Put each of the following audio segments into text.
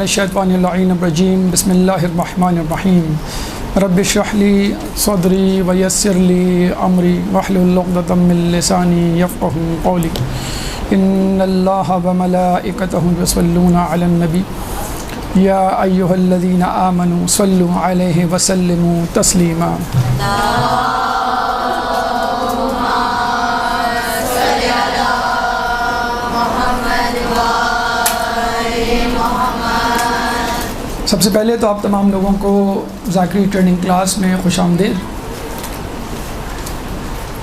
من الشیطان اللعین الرجیم بسم اللہ الرحمن الرحیم رب اشرح لی صدری ویسر لی امری واحلل عقدۃ من لسانی یفقهوا قولی ان اللہ وملائکتہ یصلون علی النبی یا ایہا الذین آمنوا صلوا علیہ وسلموا تسلیما۔ سب سے پہلے تو آپ تمام لوگوں کو ذاکری ٹریننگ کلاس میں خوش آمدید۔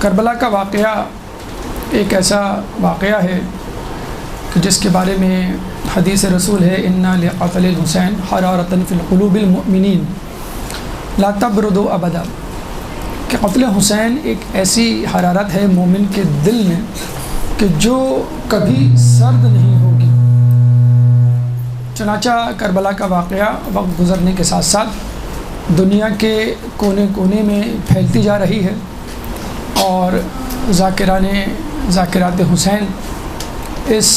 کربلا کا واقعہ ایک ایسا واقعہ ہے کہ جس کے بارے میں حدیث رسول ہے ان لقتل الحسین حرارۃ فی القلوب المؤمنین لا تبرد ابدا، کہ قتل حسین ایک ایسی حرارت ہے مومن کے دل میں کہ جو کبھی سرد نہیں ہوگی۔ چنانچہ کربلا کا واقعہ وقت گزرنے کے ساتھ ساتھ دنیا کے کونے کونے میں پھیلتی جا رہی ہے، اور ذاکرات حسین اس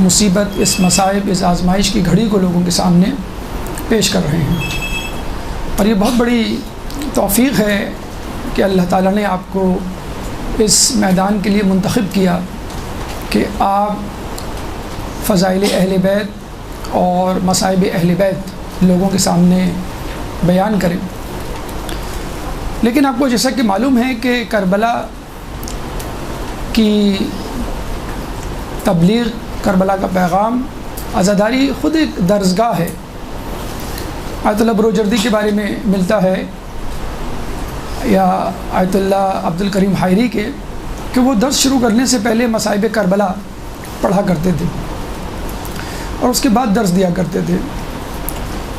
مصیبت، اس مصائب، اس آزمائش کی گھڑی کو لوگوں کے سامنے پیش کر رہے ہیں۔ اور یہ بہت بڑی توفیق ہے کہ اللہ تعالیٰ نے آپ کو اس میدان کے لیے منتخب کیا کہ آپ فضائل اہل بیت اور مصائب اہل بیت لوگوں کے سامنے بیان کریں۔ لیکن آپ کو جیسا کہ معلوم ہے کہ کربلا کی تبلیغ، کربلا کا پیغام، عزاداری خود ایک درسگاہ ہے۔ آیت اللہ بروجردی کے بارے میں ملتا ہے، یا آیت اللہ عبد الکریم حائری کے، کہ وہ درس شروع کرنے سے پہلے مصائب کربلا پڑھا کرتے تھے اور اس کے بعد درس دیا کرتے تھے۔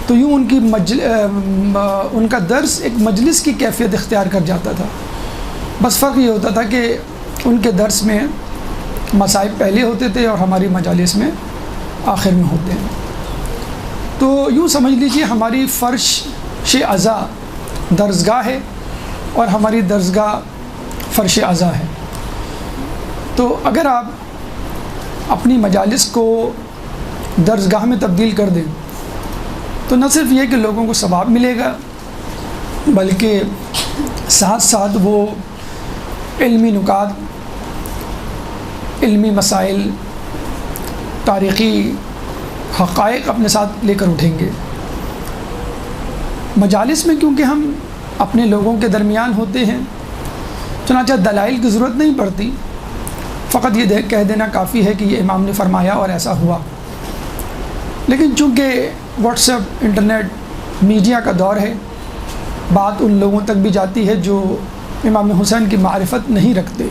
تو یوں ان کا درس ایک مجلس کی کیفیت اختیار کر جاتا تھا۔ بس فرق یہ ہوتا تھا کہ ان کے درس میں مصائب پہلے ہوتے تھے اور ہماری مجالس میں آخر میں ہوتے ہیں۔ تو یوں سمجھ لیجیے ہماری فرش عزا درسگاہ ہے اور ہماری درسگاہ فرش عزا ہے۔ تو اگر آپ اپنی مجالس کو درسگاہ میں تبدیل کر دیں تو نہ صرف یہ کہ لوگوں کو ثواب ملے گا، بلکہ ساتھ ساتھ وہ علمی نکات، علمی مسائل، تاریخی حقائق اپنے ساتھ لے کر اٹھیں گے۔ مجالس میں کیونکہ ہم اپنے لوگوں کے درمیان ہوتے ہیں، چنانچہ دلائل کی ضرورت نہیں پڑتی، فقط یہ کہہ دینا کافی ہے کہ یہ امام نے فرمایا اور ایسا ہوا۔ لیکن چونکہ واٹس ایپ، انٹرنیٹ، میڈیا کا دور ہے، بات ان لوگوں تک بھی جاتی ہے جو امام حسین کی معرفت نہیں رکھتے،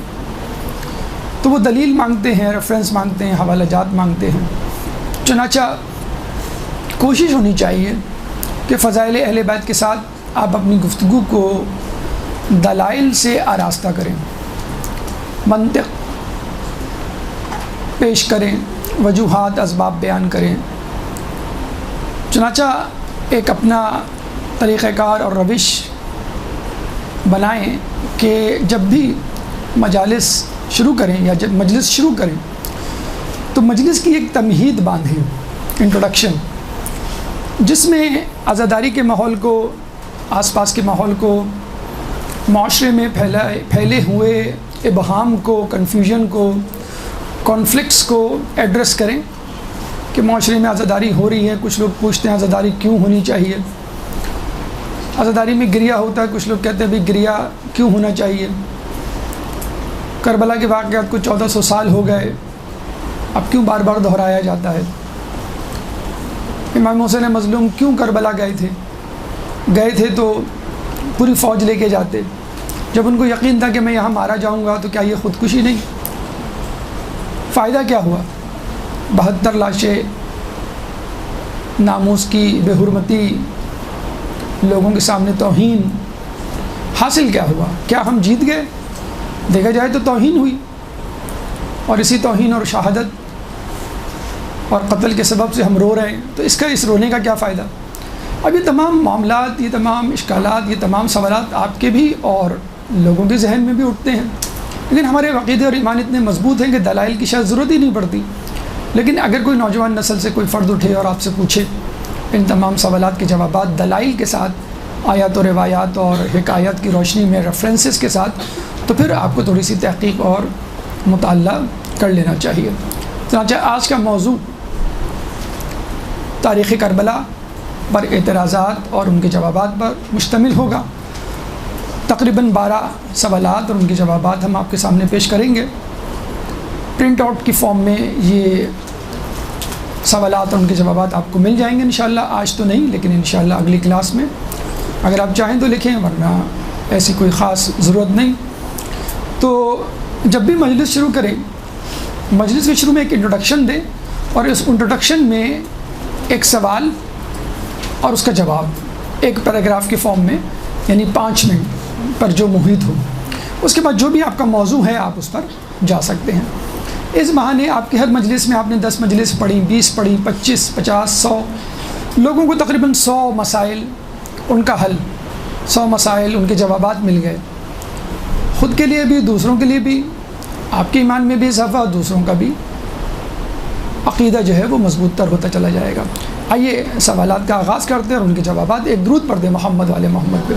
تو وہ دلیل مانگتے ہیں، ریفرنس مانگتے ہیں، حوالہ جات مانگتے ہیں۔ چنانچہ کوشش ہونی چاہیے کہ فضائل اہل بیت کے ساتھ آپ اپنی گفتگو کو دلائل سے آراستہ کریں، منطق پیش کریں، وجوہات، اسباب بیان کریں۔ چنانچہ ایک اپنا طریقہ کار اور روش بنائیں کہ جب بھی مجالس شروع کریں یا جب مجلس شروع کریں تو مجلس کی ایک تمہید باندھیں، انٹروڈکشن، جس میں عزاداری کے ماحول کو، آس پاس کے ماحول کو، معاشرے میں پھیلے ہوئے ابہام کو، کنفیوژن کو، کانفلکٹس کو ایڈریس کریں کہ معاشرے میں عزاداری ہو رہی ہے، کچھ لوگ پوچھتے ہیں عزاداری کیوں ہونی چاہیے، عزاداری میں گریہ ہوتا ہے، کچھ لوگ کہتے ہیں بھی گریہ کیوں ہونا چاہیے، کربلا کے واقعات کو 1400 سال ہو گئے، اب کیوں بار بار دہرایا جاتا ہے، امام حسین مظلوم کیوں کربلا گئے تھے تو پوری فوج لے کے جاتے، جب ان کو یقین تھا کہ میں یہاں مارا جاؤں گا تو کیا یہ خودکشی نہیں؟ فائدہ کیا ہوا؟ 72 لاشیں، ناموس کی بے حرمتی، لوگوں کے سامنے توہین، حاصل کیا ہوا؟ کیا ہم جیت گئے؟ دیکھا جائے تو توہین ہوئی، اور اسی توہین اور شہادت اور قتل کے سبب سے ہم رو رہے ہیں، تو اس رونے کا کیا فائدہ؟ اب یہ تمام معاملات، یہ تمام اشکالات، یہ تمام سوالات آپ کے بھی اور لوگوں کے ذہن میں بھی اٹھتے ہیں، لیکن ہمارے عقیدے اور ایمان اتنے مضبوط ہیں کہ دلائل کی شاید ضرورت ہی نہیں پڑتی۔ لیکن اگر کوئی نوجوان نسل سے کوئی فرد اٹھے اور آپ سے پوچھے ان تمام سوالات کے جوابات دلائل کے ساتھ، آیات و روایات اور حکایات کی روشنی میں ریفرنسز کے ساتھ، تو پھر آپ کو تھوڑی سی تحقیق اور مطالعہ کر لینا چاہیے۔ چنانچہ آج کا موضوع تاریخ کربلا پر اعتراضات اور ان کے جوابات پر مشتمل ہوگا۔ تقریباً 12 سوالات اور ان کے جوابات ہم آپ کے سامنے پیش کریں گے۔ پرنٹ آؤٹ کی فارم میں یہ سوالات اور ان کے جوابات آپ کو مل جائیں گے انشاءاللہ، آج تو نہیں لیکن انشاءاللہ اگلی کلاس میں، اگر آپ چاہیں تو لکھیں، ورنہ ایسی کوئی خاص ضرورت نہیں۔ تو جب بھی مجلس شروع کریں، مجلس کے شروع میں ایک انٹروڈکشن دیں، اور اس انٹروڈکشن میں ایک سوال اور اس کا جواب ایک پیراگراف کی فارم میں، یعنی 5 منٹ پر جو محیط ہو، اس کے بعد جو بھی آپ کا موضوع ہے آپ اس پر جا سکتے ہیں۔ اس بہانے آپ کے ہر مجلس میں آپ نے 10 مجلس پڑھی، 20 پڑھی، 25، 50، 100 لوگوں کو تقریباً 100 مسائل ان کا حل، 100 مسائل ان کے جوابات مل گئے، خود کے لیے بھی، دوسروں کے لیے بھی، آپ کے ایمان میں بھی اضافہ، دوسروں کا بھی عقیدہ جو ہے وہ مضبوط تر ہوتا چلا جائے گا۔ آئیے سوالات کا آغاز کرتے ہیں اور ان کے جوابات۔ ایک درود پڑھ دیں محمد والے محمد پہ۔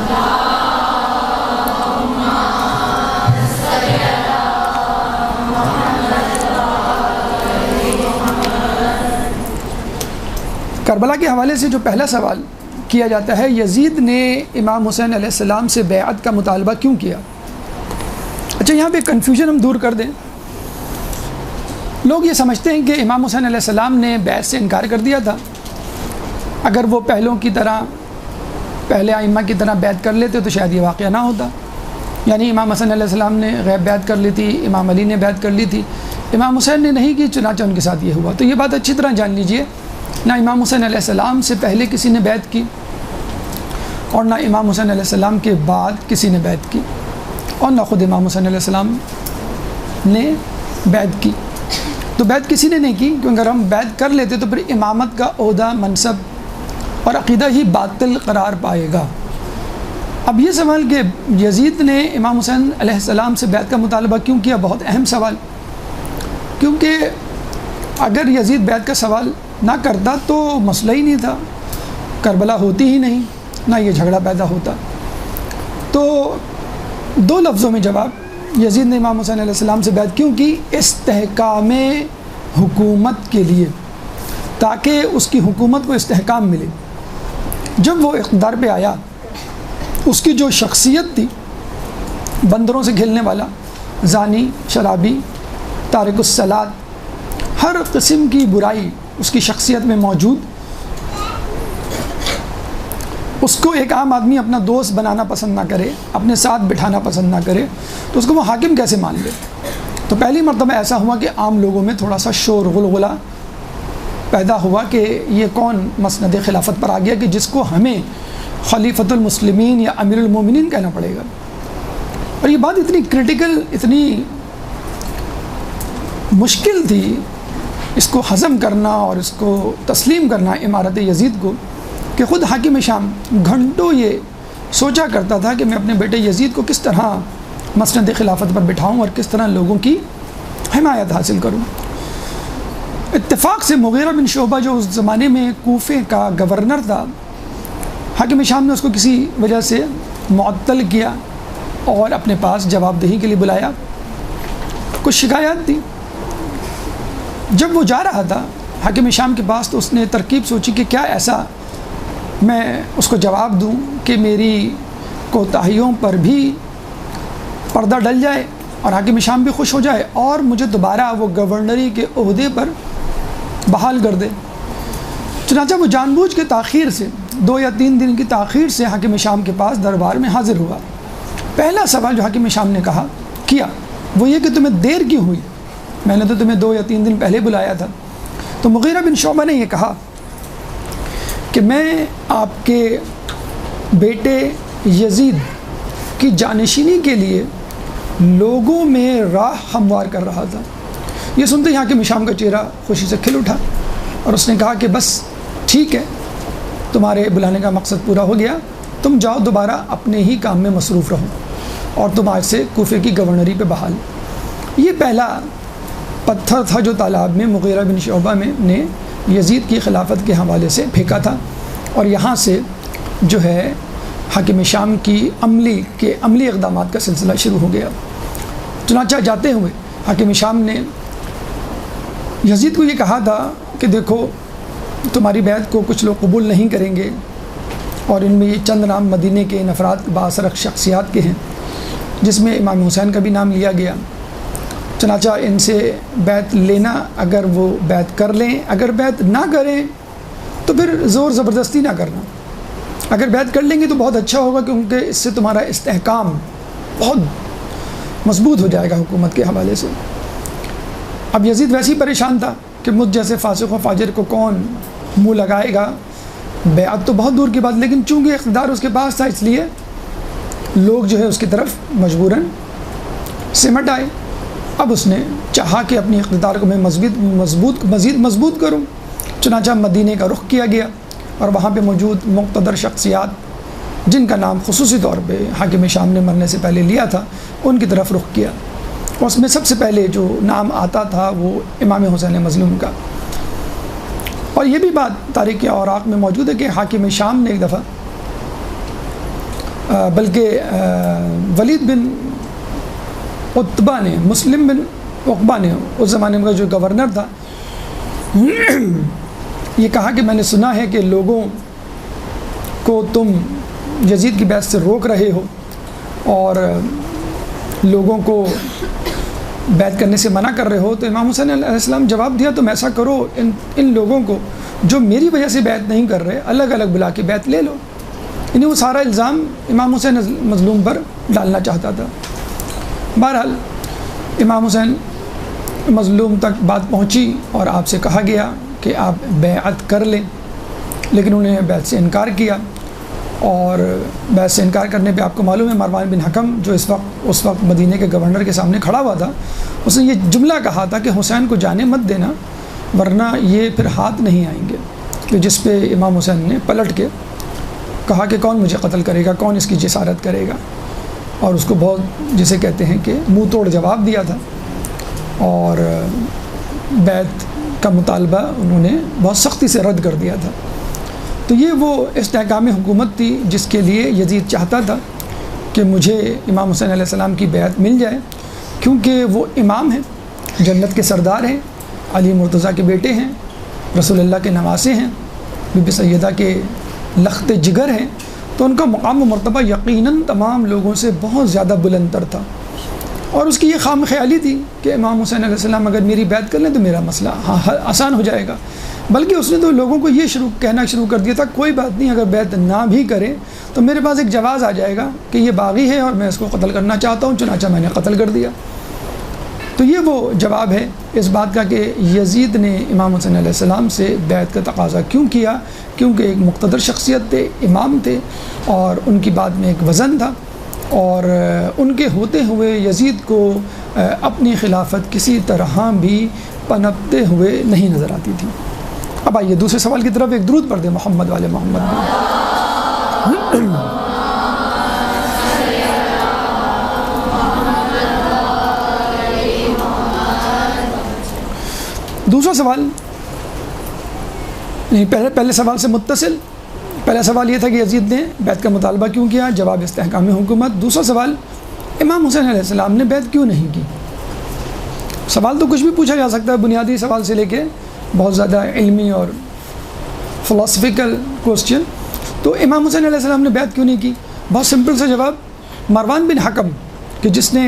کربلا کے حوالے سے جو پہلا سوال کیا جاتا ہے، یزید نے امام حسین علیہ السلام سے بیعت کا مطالبہ کیوں کیا؟ اچھا، یہاں پہ کنفیوژن ہم دور کر دیں۔ لوگ یہ سمجھتے ہیں کہ امام حسین علیہ السلام نے بیعت سے انکار کر دیا تھا۔ اگر وہ پہلے ائمہ کی طرح بیعت کر لیتے تو شاید یہ واقعہ نہ ہوتا۔ یعنی امام حسن علیہ السلام نے غیب بیعت کر لی تھی، امام علی نے بیعت کر لی تھی، امام حسین نے نہیں کی، چنانچہ ان کے ساتھ یہ ہوا۔ تو یہ بات اچھی طرح جان لیجئے، نہ امام حسین علیہ السلام سے پہلے کسی نے بیعت کی، اور نہ امام حسین علیہ السلام کے بعد کسی نے بیعت کی، اور نہ خود امام حسین علیہ السلام نے بیعت کی۔ تو بیعت کسی نے نہیں کی، کیونکہ اگر ہم بیعت کر لیتے تو پھر امامت کا عہدہ، منصب اور عقیدہ ہی باطل قرار پائے گا۔ اب یہ سوال کہ یزید نے امام حسین علیہ السلام سے بیعت کا مطالبہ کیوں کیا، بہت اہم سوال، کیونکہ اگر یزید بیعت کا سوال نہ کرتا تو مسئلہ ہی نہیں تھا، کربلا ہوتی ہی نہیں، نہ یہ جھگڑا پیدا ہوتا۔ تو 2 لفظوں میں جواب، یزید نے امام حسین علیہ السلام سے بیعت کیوں کی؟ استحکام حکومت کے لیے، تاکہ اس کی حکومت کو استحکام ملے۔ جب وہ اقتدار پہ آیا، اس کی جو شخصیت تھی، بندروں سے کھیلنے والا، زانی، شرابی، تارک الصلاۃ، ہر قسم کی برائی اس کی شخصیت میں موجود، اس کو ایک عام آدمی اپنا دوست بنانا پسند نہ کرے، اپنے ساتھ بٹھانا پسند نہ کرے، تو اس کو وہ حاکم کیسے مان لے؟ تو پہلی مرتبہ ایسا ہوا کہ عام لوگوں میں تھوڑا سا شور غلغلہ پیدا ہوا کہ یہ کون مسند خلافت پر آ گیا کہ جس کو ہمیں خلیفۃ المسلمین یا امیر المومنین کہنا پڑے گا۔ اور یہ بات اتنی کریٹیکل، اتنی مشکل تھی اس کو ہضم کرنا اور اس کو تسلیم کرنا امارت یزید کو، کہ خود حاکم شام گھنٹوں یہ سوچا کرتا تھا کہ میں اپنے بیٹے یزید کو کس طرح مسند خلافت پر بٹھاؤں اور کس طرح لوگوں کی حمایت حاصل کروں۔ اتفاق سے مغیرہ بن شعبہ جو اس زمانے میں کوفے کا گورنر تھا، حاکم شام نے اس کو کسی وجہ سے معطل کیا اور اپنے پاس جواب دہی کے لیے بلایا۔ کچھ شکایات تھی۔ جب وہ جا رہا تھا حاکم شام کے پاس، تو اس نے ترکیب سوچی کہ کیا ایسا میں اس کو جواب دوں کہ میری کوتاہیوں پر بھی پردہ ڈل جائے اور حاکم شام بھی خوش ہو جائے اور مجھے دوبارہ وہ گورنری کے عہدے پر بحال کر دے۔ چنانچہ وہ جان بوجھ کے تاخیر سے 2 یا 3 دن کی تاخیر سے حاکم شام کے پاس دربار میں حاضر ہوا۔ پہلا سوال جو حاکم شام نے کیا وہ یہ کہ تمہیں دیر کیوں ہوئی؟ میں نے تو تمہیں 2 یا 3 دن پہلے بلایا تھا۔ تو مغیرہ بن شعبہ نے یہ کہا کہ میں آپ کے بیٹے یزید کی جانشینی کے لیے لوگوں میں راہ ہموار کر رہا تھا۔ یہ سنتے ہی حاکم شام کا چہرہ خوشی سے کھل اٹھا اور اس نے کہا کہ بس ٹھیک ہے، تمہارے بلانے کا مقصد پورا ہو گیا، تم جاؤ دوبارہ اپنے ہی کام میں مصروف رہو اور تم آج سے کوفے کی گورنری پہ بحال۔ یہ پہلا پتھر تھا جو تالاب میں مغیرہ بن شعبہ میں نے یزید کی خلافت کے حوالے سے پھینکا تھا، اور یہاں سے جو ہے حاکم شام کی عملی اقدامات کا سلسلہ شروع ہو گیا۔ چنانچہ جاتے ہوئے حاکم شام نے یزید کو یہ کہا تھا کہ دیکھو تمہاری بیعت کو کچھ لوگ قبول نہیں کریں گے، اور ان میں یہ چند نام مدینے کے ان افراد بااثر شخصیات کے ہیں جس میں امام حسین کا بھی نام لیا گیا۔ چنانچہ ان سے بیعت لینا، اگر وہ بیعت کر لیں، اگر بیعت نہ کریں تو پھر زور زبردستی نہ کرنا، اگر بیعت کر لیں گے تو بہت اچھا ہوگا، کیونکہ اس سے تمہارا استحکام بہت مضبوط ہو جائے گا حکومت کے حوالے سے۔ اب یزید ویسے ہی پریشان تھا کہ مجھ جیسے فاسق و فاجر کو کون منہ لگائے گا، بیعت تو بہت دور کی بات، لیکن چونکہ اقتدار اس کے پاس تھا اس لیے لوگ جو ہے اس کی طرف مجبوراً سمٹ آئے۔ اب اس نے چاہا کہ اپنی اقتدار کو میں مزید مضبوط کروں، چنانچہ مدینے کا رخ کیا گیا اور وہاں پہ موجود مقتدر شخصیات جن کا نام خصوصی طور پہ حاکم شام نے مرنے سے پہلے لیا تھا ان کی طرف رخ کیا۔ اس میں سب سے پہلے جو نام آتا تھا وہ امام حسین مظلوم کا، اور یہ بھی بات تاریخ اوراق میں موجود ہے کہ حاکم شام نے ایک دفعہ بلکہ ولید بن عتبہ نے، مسلم بن عقبہ نے، اس زمانے میں جو گورنر تھا، یہ کہا کہ میں نے سنا ہے کہ لوگوں کو تم یزید کی بیعت سے روک رہے ہو اور لوگوں کو بیعت کرنے سے منع کر رہے ہو۔ تو امام حسین علیہ السلام جواب دیا تم ایسا کرو، ان لوگوں کو جو میری وجہ سے بیعت نہیں کر رہے الگ الگ بلا کے بیعت لے لو۔ یعنی وہ سارا الزام امام حسین مظلوم پر ڈالنا چاہتا تھا۔ بہرحال امام حسین مظلوم تک بات پہنچی اور آپ سے کہا گیا کہ آپ بیعت کر لیں، لیکن انہوں نے بیعت سے انکار کیا، اور بیعت سے انکار کرنے پہ آپ کو معلوم ہے مروان بن حکم جو اس وقت مدینے کے گورنر کے سامنے کھڑا ہوا تھا، اس نے یہ جملہ کہا تھا کہ حسین کو جانے مت دینا ورنہ یہ پھر ہاتھ نہیں آئیں گے، کہ جس پہ امام حسین نے پلٹ کے کہا کہ کون مجھے قتل کرے گا، کون اس کی جسارت کرے گا، اور اس کو بہت جسے کہتے ہیں کہ منہ توڑ جواب دیا تھا، اور بیعت کا مطالبہ انہوں نے بہت سختی سے رد کر دیا تھا۔ تو یہ وہ استحکام حکومت تھی جس کے لیے یزید چاہتا تھا کہ مجھے امام حسین علیہ السلام کی بیعت مل جائے، کیونکہ وہ امام ہیں، جنت کے سردار ہیں، علی مرتضیٰ کے بیٹے ہیں، رسول اللہ کے نواسے ہیں، بی بی سیدہ کے لخت جگر ہیں، تو ان کا مقام و مرتبہ یقیناً تمام لوگوں سے بہت زیادہ بلند تر تھا، اور اس کی یہ خام خیالی تھی کہ امام حسین علیہ السلام اگر میری بیعت کر لیں تو میرا مسئلہ آسان ہو جائے گا۔ بلکہ اس نے تو لوگوں کو یہ کہنا شروع کر دیا تھا کوئی بات نہیں، اگر بیعت نہ بھی کرے تو میرے پاس ایک جواز آ جائے گا کہ یہ باغی ہے اور میں اس کو قتل کرنا چاہتا ہوں، چنانچہ میں نے قتل کر دیا۔ تو یہ وہ جواب ہے اس بات کا کہ یزید نے امام حسین علیہ السلام سے بیعت کا تقاضا کیوں کیا، کیونکہ ایک مقتدر شخصیت تھے، امام تھے، اور ان کی بات میں ایک وزن تھا، اور ان کے ہوتے ہوئے یزید کو اپنی خلافت کسی طرح بھی پنپتے ہوئے نہیں نظر آتی تھی۔ اب آئیے دوسرے سوال کی طرف، ایک درود پڑھ دیں محمد والے محمد۔ دوسرا سوال پہلے سوال سے متصل، پہلا سوال یہ تھا کہ یزید نے بیعت کا مطالبہ کیوں کیا، جواب استحکام حکومت۔ دوسرا سوال امام حسین علیہ السلام نے بیعت کیوں نہیں کی۔ سوال تو کچھ بھی پوچھا جا سکتا ہے، بنیادی سوال سے لے کے بہت زیادہ علمی اور فلسفیکل کوسچن۔ تو امام حسین علیہ السلام نے بیعت کیوں نہیں کی؟ بہت سمپل سا جواب، مروان بن حکم کہ جس نے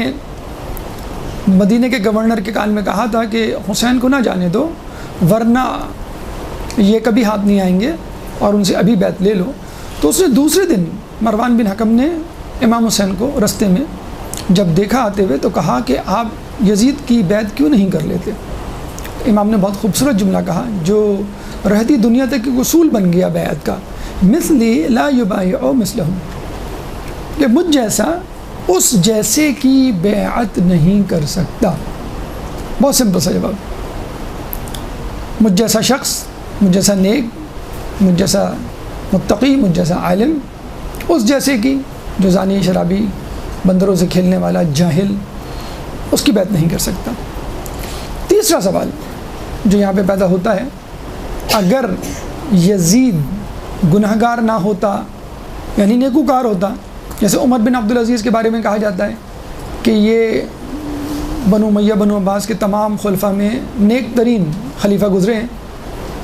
مدینے کے گورنر کے کان میں کہا تھا کہ حسین کو نہ جانے دو ورنہ یہ کبھی ہاتھ نہیں آئیں گے اور ان سے ابھی بیعت لے لو، تو اس نے دوسرے دن مروان بن حکم نے امام حسین کو رستے میں جب دیکھا آتے ہوئے تو کہا کہ آپ یزید کی بیعت کیوں نہیں کر لیتے۔ امام نے بہت خوبصورت جملہ کہا جو رہتی دنیا تک ایک اصول بن گیا بیعت کا، مثلی لا یبایع مثلہ، کہ مجھ جیسا اس جیسے کی بیعت نہیں کر سکتا۔ بہت سمپل سا جواب، مجھ جیسا شخص، مجھ جیسا نیک، مجھ جیسا متقی، مجھ جیسا عالم، اس جیسے کی جو زانی، شرابی، بندروں سے کھیلنے والا، جاہل، اس کی بیعت نہیں کر سکتا۔ تیسرا سوال جو یہاں پہ پیدا ہوتا ہے، اگر یزید گنہگار نہ ہوتا یعنی نیکوکار ہوتا، جیسے عمر بن عبدالعزیز کے بارے میں کہا جاتا ہے کہ یہ بنو امیہ بنو عباس کے تمام خلفاء میں نیک ترین خلیفہ گزرے ہیں،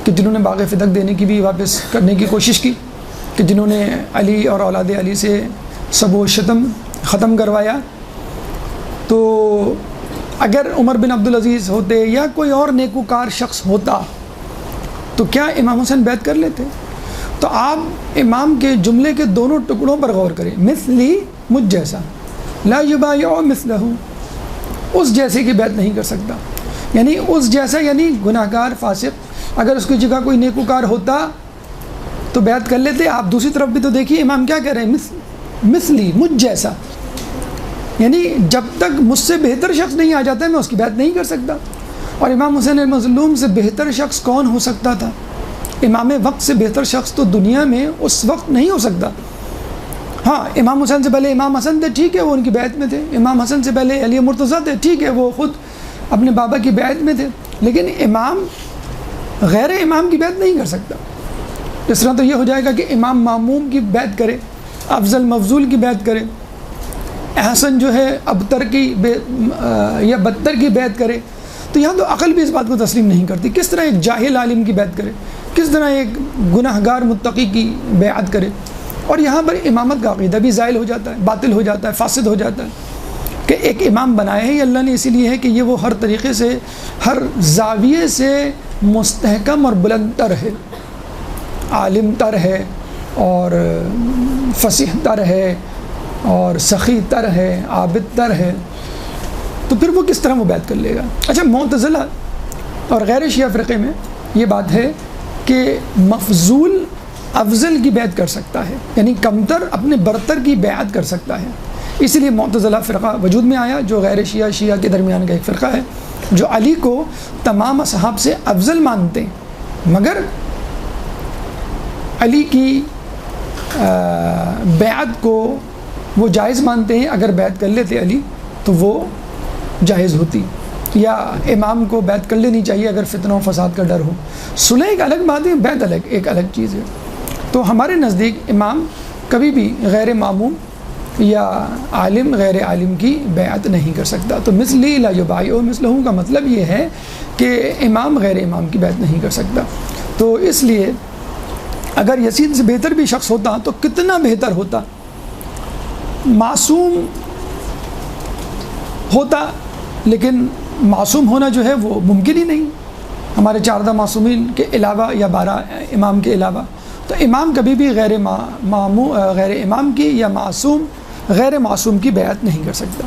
کہ جنہوں نے باغ فتح دینے کی بھی واپس کرنے کی کوشش کی، کہ جنہوں نے علی اور اولاد علی سے سب و شتم ختم کروایا. تو اگر عمر بن عبدالعزیز ہوتے یا کوئی اور نیکوکار شخص ہوتا تو کیا امام حسین بیعت کر لیتے؟ تو آپ امام کے جملے کے دونوں ٹکڑوں پر غور کریں، مثلی مجھ جیسا، لا یبایع مثلہ، اس جیسے کی بیعت نہیں کر سکتا. یعنی اس جیسا یعنی گناہگار فاسق، اگر اس کی جگہ کوئی نیکوکار ہوتا تو بیعت کر لیتے. آپ دوسری طرف بھی تو دیکھیے امام کیا کہہ رہے ہیں، مثلی مجھ جیسا، یعنی جب تک مجھ سے بہتر شخص نہیں آ جاتا ہے میں اس کی بیعت نہیں کر سکتا. اور امام حسین المظلوم سے بہتر شخص کون ہو سکتا تھا؟ امام وقت سے بہتر شخص تو دنیا میں اس وقت نہیں ہو سکتا. ہاں امام حسین سے پہلے امام حسن تھے، ٹھیک ہے وہ ان کی بیعت میں تھے. امام حسن سے پہلے علی مرتضیٰ تھے، ٹھیک ہے وہ خود اپنے بابا کی بیعت میں تھے. لیکن امام غیر امام کی بیعت نہیں کر سکتا. اس طرح تو یہ ہو جائے گا کہ امام ماموم کی بیعت کرے، افضل مفضول کی بیعت کرے، احسن جو ہے ابتر کی یا بدتر کی بیعت کرے. تو یہاں تو عقل بھی اس بات کو تسلیم نہیں کرتی. کس طرح ایک جاہل عالم کی بیعت کرے، کس طرح ایک گناہگار متقی کی بیعت کرے. اور یہاں پر امامت کا عقیدہ بھی زائل ہو جاتا ہے، باطل ہو جاتا ہے، فاسد ہو جاتا ہے. کہ ایک امام بنایا ہے اللہ نے اسی لیے ہے کہ یہ وہ ہر طریقے سے، ہر زاویے سے مستحکم اور بلند تر ہے، عالم تر ہے اور فصیح تر ہے اور سخی تر ہے، عابد تر ہے. تو پھر وہ کس طرح وہ بیعت کر لے گا؟ اچھا، معتزلہ اور غیر شیعہ فرقے میں یہ بات ہے کہ مفضول افضل کی بیعت کر سکتا ہے، یعنی کمتر اپنے برتر کی بیعت کر سکتا ہے. اسی لیے معتزلہ فرقہ وجود میں آیا جو غیر شیعہ کے درمیان کا ایک فرقہ ہے، جو علی کو تمام اصحاب سے افضل مانتے ہیں، مگر علی کی بیعت کو وہ جائز مانتے ہیں. اگر بیعت کر لیتے علی تو وہ جائز ہوتی، یا امام کو بیعت کر لینی چاہیے اگر فتنہ و فساد کا ڈر ہو. صلح ایک الگ بات ہے، بیعت ایک الگ چیز ہے. تو ہمارے نزدیک امام کبھی بھی غیر ماموم یا عالم غیر عالم کی بیعت نہیں کر سکتا. تو مثلی لا یبایع مثلہ کا مطلب یہ ہے کہ امام غیر امام کی بیعت نہیں کر سکتا. تو اس لیے اگر یزید سے بہتر بھی شخص ہوتا تو کتنا بہتر ہوتا، معصوم ہوتا، لیکن معصوم ہونا جو ہے وہ ممکن ہی نہیں ہمارے 14 معصومین کے علاوہ یا 12 امام کے علاوہ. تو امام کبھی بھی غیر امام کی یا معصوم غیر معصوم کی بیعت نہیں کر سکتا.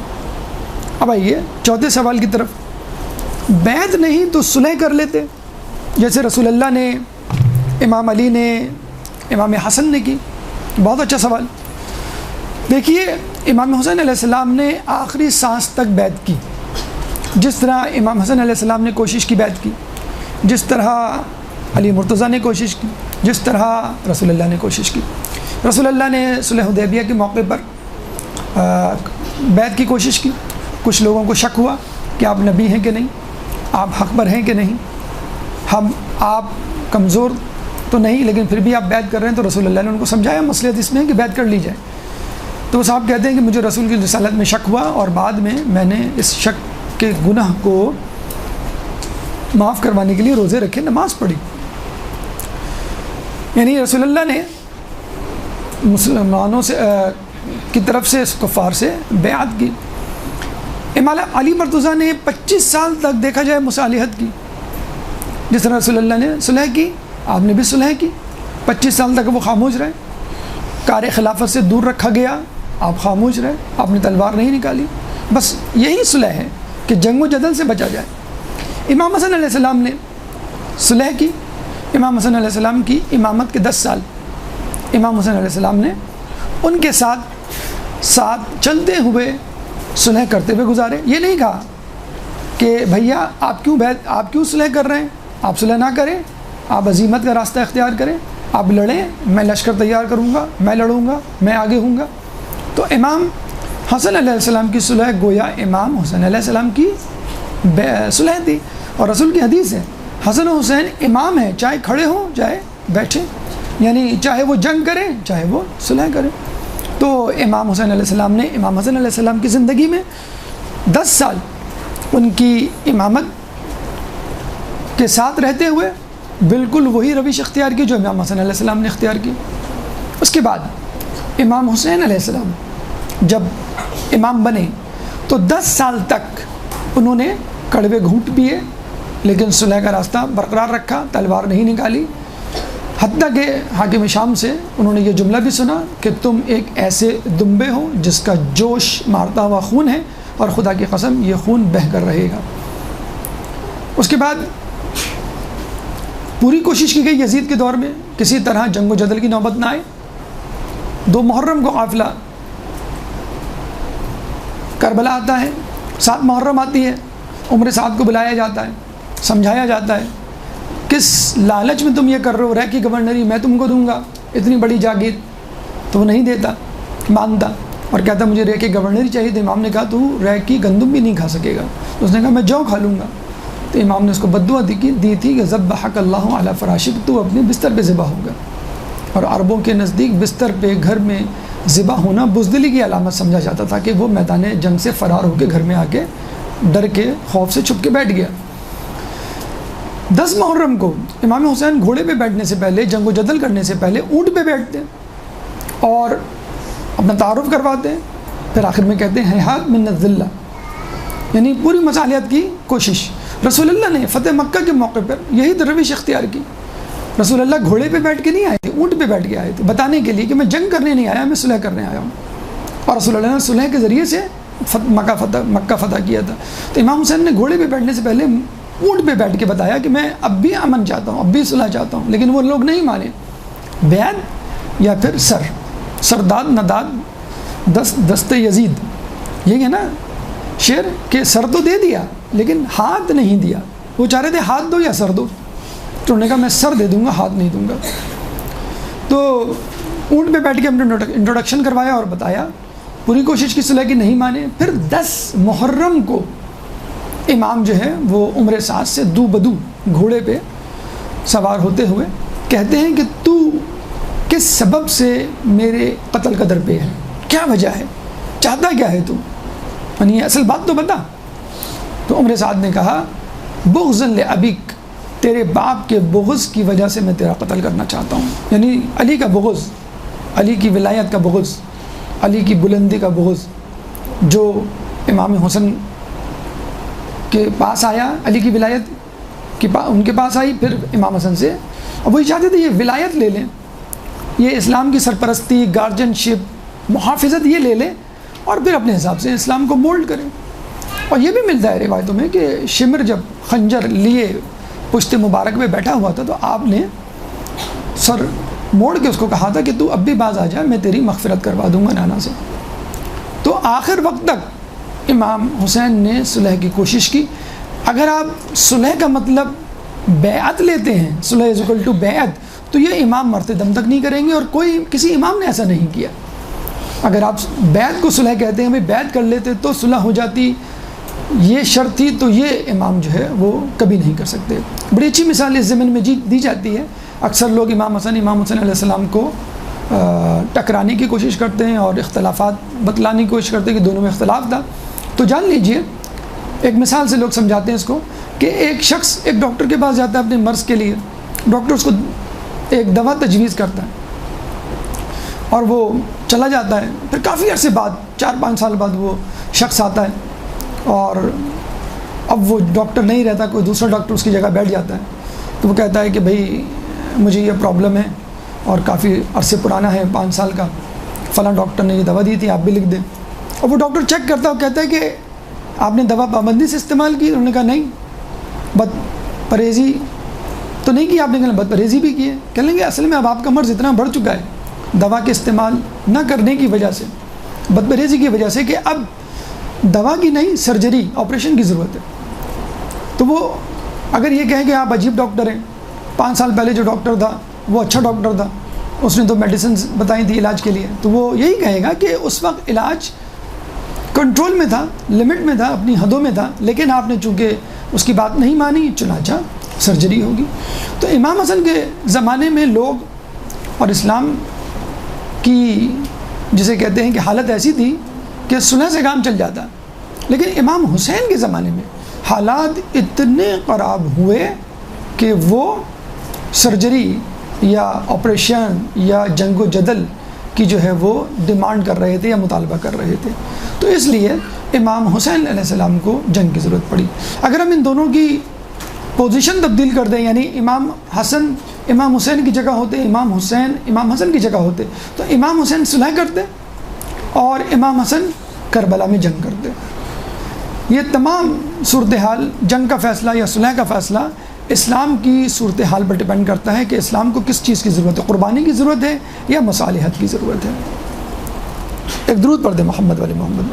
اب آئیے چوتھے سوال کی طرف. بیعت نہیں تو صلح کر لیتے، جیسے رسول اللہ نے، امام علی نے، امام حسن نے کی. بہت اچھا سوال. دیکھیے امام حسین علیہ السلام نے آخری سانس تک بیعت کی، جس طرح امام حسن علیہ السلام نے کوشش کی بیعت کی، جس طرح علی مرتضیٰ نے کوشش کی، جس طرح رسول اللہ نے کوشش کی. رسول اللہ نے صلح حدیبیہ کے موقع پر بیعت کی کوشش کی. کچھ لوگوں کو شک ہوا کہ آپ نبی ہیں کہ نہیں، آپ حق پر ہیں کہ نہیں، آپ کمزور تو نہیں لیکن پھر بھی آپ بیعت کر رہے ہیں. تو رسول اللہ نے ان کو سمجھایا مصلحت اس میں ہے کہ بیعت کر لی جائے. تو وہ صاحب کہتے ہیں کہ مجھے رسول کی رسالت میں شک ہوا اور بعد میں نے اس شک کے گناہ کو معاف کروانے کے لیے روزے رکھے، نماز پڑھی. یعنی رسول اللہ نے مسلمانوں سے کی طرف سے اس کفار سے بیعت کی. امام علی مرتضیٰ نے 25 سال تک دیکھا جائے مصالحت کی. جس طرح رسول اللہ نے صلح کی آپ نے بھی صلح کی. 25 سال تک وہ خاموش رہے، کار خلافت سے دور رکھا گیا، آپ خاموش رہے، آپ نے تلوار نہیں نکالی. بس یہی صلح ہے کہ جنگ و جدل سے بچا جائے. امام حسن علیہ السلام نے صلح کی. امام حسن علیہ السلام کی امامت کے 10 سال امام حسن علیہ السلام نے ان کے ساتھ چلتے ہوئے صلح کرتے ہوئے گزارے. یہ نہیں کہا کہ بھیا آپ کیوں صلح کر رہے ہیں، آپ صلح نہ کریں، آپ عزیمت کا راستہ اختیار کریں، آپ لڑیں، میں لشکر تیار کروں گا، میں لڑوں گا، میں آگے ہوں گا. تو امام حسن علیہ السلام کی صلح گویا امام حسن علیہ السلام کی صلح تھی. اور رسول کی حدیث ہے حسن و حسین امام ہیں، چاہے کھڑے ہوں چاہے بیٹھے، یعنی چاہے وہ جنگ کریں چاہے وہ صلح کریں۔ تو امام حسین علیہ السلام نے امام حسن علیہ السلام کی زندگی میں 10 سال ان کی امامت کے ساتھ رہتے ہوئے بالکل وہی روش اختیار کی جو امام حسن علیہ السلام نے اختیار کی۔ اس کے بعد امام حسین علیہ السلام جب امام بنے تو 10 سال تک انہوں نے کڑوے گھونٹ پیے لیکن صلح کا راستہ برقرار رکھا، تلوار نہیں نکالی، حتیٰ کہ حاکم شام سے انہوں نے یہ جملہ بھی سنا کہ تم ایک ایسے دمبے ہو جس کا جوش مارتا ہوا خون ہے اور خدا کی قسم یہ خون بہہ کر رہے گا۔ اس کے بعد پوری کوشش کی گئی یزید کے دور میں کسی طرح جنگ و جدل کی نوبت نہ آئے۔ 2 محرم کو قافلہ کربلا آتا ہے، 7 محرم آتی ہے، عمر سعد کو بلایا جاتا ہے، سمجھایا جاتا ہے کس لالچ میں تم یہ کر رہے ہو، رہ کی گورنری میں تم کو دوں گا اتنی بڑی جاگیر، تو وہ نہیں دیتا، مانتا اور کہتا مجھے رہ کی گورنری چاہیے۔ تو امام نے کہا تو رہ کی گندم بھی نہیں کھا سکے گا، تو اس نے کہا میں جو کھا لوں گا۔ تو امام نے اس کو بددعا دی تھی کہ ذبحک اللہ علی فراشک، تو اپنے بستر پہ ذبح ہوگا۔ اور عربوں کے نزدیک بستر پہ گھر میں ذبح ہونا بزدلی کی علامت سمجھا جاتا تھا کہ وہ میدان جنگ سے فرار ہو کے گھر میں آ کے ڈر کے خوف سے چھپ کے بیٹھ گیا۔ 10 محرم کو امام حسین گھوڑے پہ بیٹھنے سے پہلے، جنگ و جدل کرنے سے پہلے اونٹ پہ بیٹھتے ہیں اور اپنا تعارف کرواتے ہیں، پھر آخر میں کہتے ہیں ہیہات من الذلہ، یعنی پوری مصالحت کی کوشش۔ رسول اللہ نے فتح مکہ کے موقع پر یہی روش اختیار کی۔ رسول اللہ گھوڑے پہ بیٹھ کے نہیں آئے تھے، اونٹ پہ بیٹھ کے آئے تھے، بتانے کے لیے کہ میں جنگ کرنے نہیں آیا، میں صلح کرنے آیا ہوں۔ اور رسول اللہ نے صلح کے ذریعے سے مکہ فتح کیا تھا۔ تو امام حسین نے گھوڑے پہ بیٹھنے سے پہلے اونٹ پہ بیٹھ کے بتایا کہ میں اب بھی امن چاہتا ہوں، اب بھی صلح چاہتا ہوں، لیکن وہ لوگ نہیں مانے۔ بیعت یا پھر سرداد نداد دست یزید، یہی ہے نا شعر کہ سر تو دے دیا لیکن ہاتھ نہیں دیا۔ وہ چاہ رہے تھے ہاتھ دو یا سر دو، تو انہوں نے کہا میں سر دے دوں گا، ہاتھ نہیں دوں گا۔ تو اونٹ پہ بیٹھ کے ہم نے انٹروڈکشن کروایا اور بتایا، پوری کوشش کی صلح کی، نہیں مانے۔ پھر 10 محرم کو امام جو ہے وہ عمر سعد سے دو بدو گھوڑے پہ سوار ہوتے ہوئے کہتے ہیں کہ تو کس سبب سے میرے قتل کا در پہ ہے، کیا وجہ ہے، چاہتا کیا ہے تو، یعنی اصل بات تو بتا۔ تو عمر سعد نے کہا بغض لابیک، تیرے باپ کے بغض کی وجہ سے میں تیرا قتل کرنا چاہتا ہوں، یعنی علی کا بغض، علی کی ولایت کا بغض، علی کی بلندی کا بغض جو امام حسن کے پاس آیا، علی کی ولایت ان کے پاس آئی، پھر امام حسن سے، اور وہی چاہتے تھے یہ ولایت لے لیں، یہ اسلام کی سرپرستی، گارجن شپ، محافظت یہ لے لیں اور پھر اپنے حساب سے اسلام کو مولڈ کریں۔ اور یہ بھی ملتا ہے روایتوں میں کہ شمر جب خنجر لیے پشت مبارک میں بیٹھا ہوا تھا تو آپ نے سر موڑ کے اس کو کہا تھا کہ تو اب بھی باز آ جا، میں تیری مغفرت کروا دوں گا نانا سے۔ تو آخر وقت تک امام حسین نے صلح کی کوشش کی۔ اگر آپ صلح کا مطلب بیعت لیتے ہیں، صلح از اکول ٹو بیعت، تو یہ امام مرتے دم تک نہیں کریں گے، اور کسی امام نے ایسا نہیں کیا۔ اگر آپ بیعت کو صلح کہتے ہیں، بھائی بیعت کر لیتے تو صلح ہو جاتی، یہ شرط تھی، تو یہ امام جو ہے وہ کبھی نہیں کر سکتے۔ بڑی اچھی مثال اس زمین میں دی جاتی ہے۔ اکثر لوگ امام حسن علیہ السلام کو ٹکرانے کی کوشش کرتے ہیں اور اختلافات بتلانے کی کوشش کرتے ہیں کہ دونوں میں اختلاف تھا۔ تو جان لیجئے، ایک مثال سے لوگ سمجھاتے ہیں اس کو کہ ایک شخص ایک ڈاکٹر کے پاس جاتا ہے اپنے مرض کے لیے، ڈاکٹر اس کو ایک دوا تجویز کرتا ہے اور وہ چلا جاتا ہے، پھر کافی عرصے بعد 4-5 سال بعد وہ شخص آتا ہے اور اب وہ ڈاکٹر نہیں رہتا، کوئی دوسرا ڈاکٹر اس کی جگہ بیٹھ جاتا ہے۔ تو وہ کہتا ہے کہ بھائی مجھے یہ پرابلم ہے اور کافی عرصے پرانا ہے، 5 سال کا، فلاں ڈاکٹر نے یہ دوا دی تھی، آپ بھی لکھ دیں۔ اور وہ ڈاکٹر چیک کرتا ہے اور کہتا ہے کہ آپ نے دوا پابندی سے استعمال کی؟ انہوں نے کہا نہیں۔ بد پرہیزی تو نہیں کی آپ نے؟ کہا بد پرہیزی بھی کی ہے۔ کہہ لیں گے اصل میں اب آپ کا مرض اتنا بڑھ چکا ہے دوا کے استعمال نہ کرنے کی وجہ سے، بد پرہیزی کی وجہ سے، کہ اب دوا کی نہیں، سرجری، آپریشن کی ضرورت ہے۔ تو وہ اگر یہ کہیں کہ آپ عجیب ڈاکٹر ہیں، 5 سال پہلے جو ڈاکٹر تھا وہ اچھا ڈاکٹر تھا، اس نے تو میڈیسنز بتائی تھی علاج کے لیے، تو وہ یہی کہے گا کہ اس وقت علاج کنٹرول میں تھا، لمٹ میں تھا، اپنی حدوں میں تھا، لیکن آپ نے چونکہ اس کی بات نہیں مانی، چنانچہ سرجری ہوگی۔ تو امام حسن کے زمانے میں لوگ اور اسلام کی جسے کہتے ہیں کہ حالت ایسی تھی کہ صلح سے کام چل جاتا، لیکن امام حسین کے زمانے میں حالات اتنے خراب ہوئے کہ وہ سرجری یا آپریشن یا جنگ و جدل کی جو ہے وہ ڈیمانڈ کر رہے تھے یا مطالبہ کر رہے تھے۔ تو اس لیے امام حسین علیہ السلام کو جنگ کی ضرورت پڑی۔ اگر ہم ان دونوں کی پوزیشن تبدیل کر دیں، یعنی امام حسن امام حسین کی جگہ ہوتے، امام حسین امام حسن کی جگہ ہوتے، تو امام حسین صلح کرتے اور امام حسن کربلا میں جنگ کرتے۔ یہ تمام صورتحال، جنگ کا فیصلہ یا صلح کا فیصلہ اسلام کی صورتحال پر ڈپینڈ کرتا ہے کہ اسلام کو کس چیز کی ضرورت ہے، قربانی کی ضرورت ہے یا مصالحت کی ضرورت ہے۔ ایک درود پڑھ دیں محمد والے محمد۔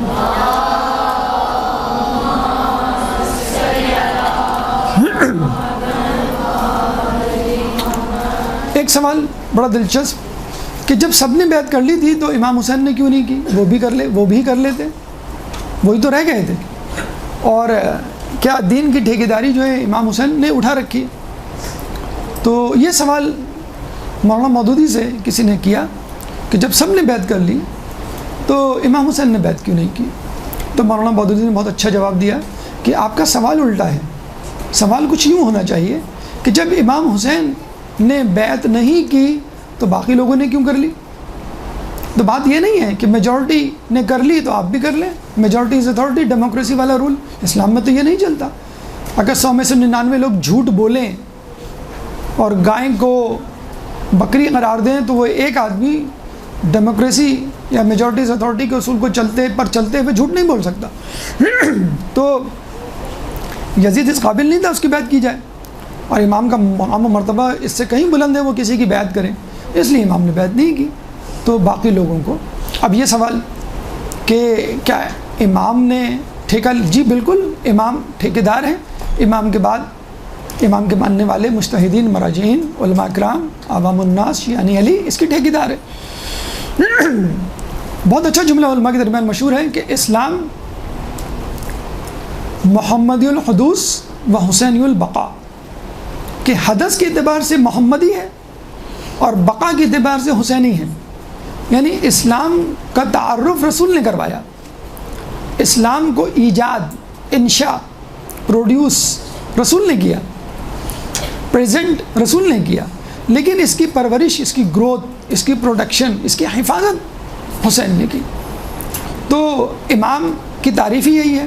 ایک سوال بڑا دلچسپ کہ جب سب نے بیعت کر لی تھی تو امام حسین نے کیوں نہیں کی؟ وہ بھی کر لیتے، وہی تو رہ گئے تھے۔ اور کیا دین کی ٹھیکیداری جو ہے امام حسین نے اٹھا رکھی؟ تو یہ سوال مولانا مودودی سے کسی نے کیا کہ جب سب نے بیعت کر لی تو امام حسین نے بیعت کیوں نہیں کی؟ تو مولانا مودودی نے بہت اچھا جواب دیا کہ آپ کا سوال الٹا ہے۔ سوال کچھ یوں ہونا چاہیے کہ جب امام حسین نے بیعت نہیں کی تو باقی لوگوں نے کیوں کر لی؟ تو بات یہ نہیں ہے کہ میجورٹی نے کر لی تو آپ بھی کر لیں، میجورٹی از اتھارٹی، ڈیموکریسی والا رول اسلام میں تو یہ نہیں چلتا۔ اگر 100 میں سے 99 لوگ جھوٹ بولیں اور گائے کو بکری قرار دیں تو وہ ایک آدمی ڈیموکریسی یا میجورٹی از اتھارٹی کے اصول کو چلتے ہوئے جھوٹ نہیں بول سکتا۔ تو یزید اس قابل نہیں تھا اس کی بیعت کی جائے، اور امام کا مقام و مرتبہ اس سے کہیں بلند ہے وہ کسی کی بیعت کریں، اس لیے امام نے بیعت نہیں کی۔ تو باقی لوگوں کو اب یہ سوال کہ کیا امام نے ٹھیکہ، جی بالکل امام ٹھیکیدار ہیں، امام کے بعد امام کے ماننے والے مجتہدین، مراجعین، علماء کرام، عوام الناس، یعنی علی اس کی ٹھیکیدار ہے۔ بہت اچھا جملہ علماء کے درمیان مشہور ہے کہ اسلام محمدی الحدوث و حسینی البقاء، کہ حدث کے اعتبار سے محمدی ہے اور بقا کے اعتبار سے حسینی ہے۔ یعنی اسلام کا تعارف رسول نے کروایا، اسلام کو ایجاد، انشاء، پروڈیوس رسول نے کیا، پریزنٹ رسول نے کیا، لیکن اس کی پرورش، اس کی گروتھ، اس کی پروڈکشن، اس کی حفاظت حسین نے کی۔ تو امام کی تعریف ہی یہی ہے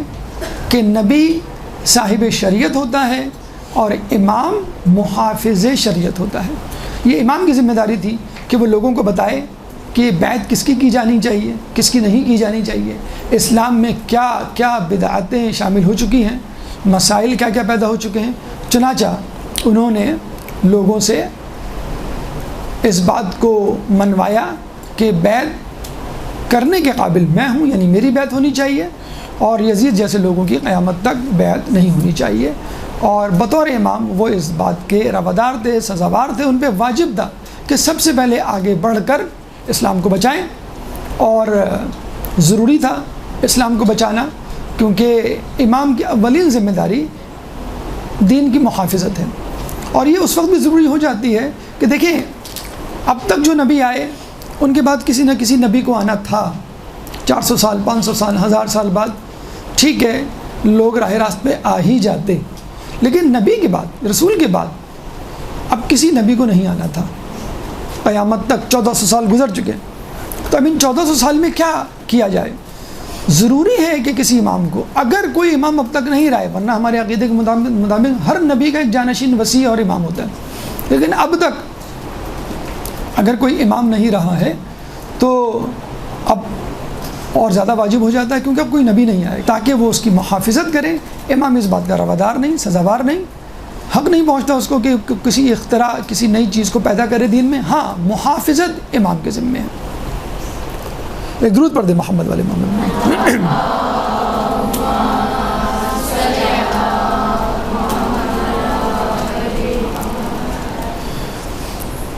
کہ نبی صاحب شریعت ہوتا ہے اور امام محافظ شریعت ہوتا ہے۔ یہ امام کی ذمہ داری تھی کہ وہ لوگوں کو بتائے کہ بیعت کس کی جانی چاہیے، کس کی نہیں کی جانی چاہیے، اسلام میں کیا کیا بدعتیں شامل ہو چکی ہیں، مسائل کیا کیا پیدا ہو چکے ہیں۔ چنانچہ انہوں نے لوگوں سے اس بات کو منوایا کہ بیعت کرنے کے قابل میں ہوں، یعنی میری بیعت ہونی چاہیے، اور یزید جیسے لوگوں کی قیامت تک بیعت نہیں ہونی چاہیے۔ اور بطور امام وہ اس بات کے روادار تھے، سزاوار تھے، ان پہ واجب تھا کہ سب سے پہلے آگے بڑھ کر اسلام کو بچائیں، اور ضروری تھا اسلام کو بچانا، کیونکہ امام کی اولین ذمہ داری دین کی محافظت ہے۔ اور یہ اس وقت بھی ضروری ہو جاتی ہے کہ دیکھیں اب تک جو نبی آئے ان کے بعد کسی نہ کسی نبی کو آنا تھا، 400 سال 500 سال 1000 سال بعد ٹھیک ہے لوگ راہ راست پہ آ ہی جاتے، لیکن نبی کے بعد، رسول کے بعد اب کسی نبی کو نہیں آنا تھا قیامت تک۔ 1400 سال گزر چکے، تو اب ان 1400 سال میں کیا کیا جائے؟ ضروری ہے کہ کسی امام کو، اگر کوئی امام اب تک نہیں رہا، ورنہ ہمارے عقیدے کے مطابق ہر نبی کا ایک جانشین وسیع اور امام ہوتا ہے، لیکن اب تک اگر کوئی امام نہیں رہا ہے تو اب اور زیادہ واجب ہو جاتا ہے، کیونکہ اب کوئی نبی نہیں آئے، تاکہ وہ اس کی محافظت کرے۔ امام اس بات کا روادار نہیں، سزاوار نہیں، حق نہیں پہنچتا اس کو کہ کسی اختراع، کسی نئی چیز کو پیدا کرے دین میں۔ ہاں محافظت امام کے ذمے ہے۔ ایک درود پڑھ دے محمد والے محمد۔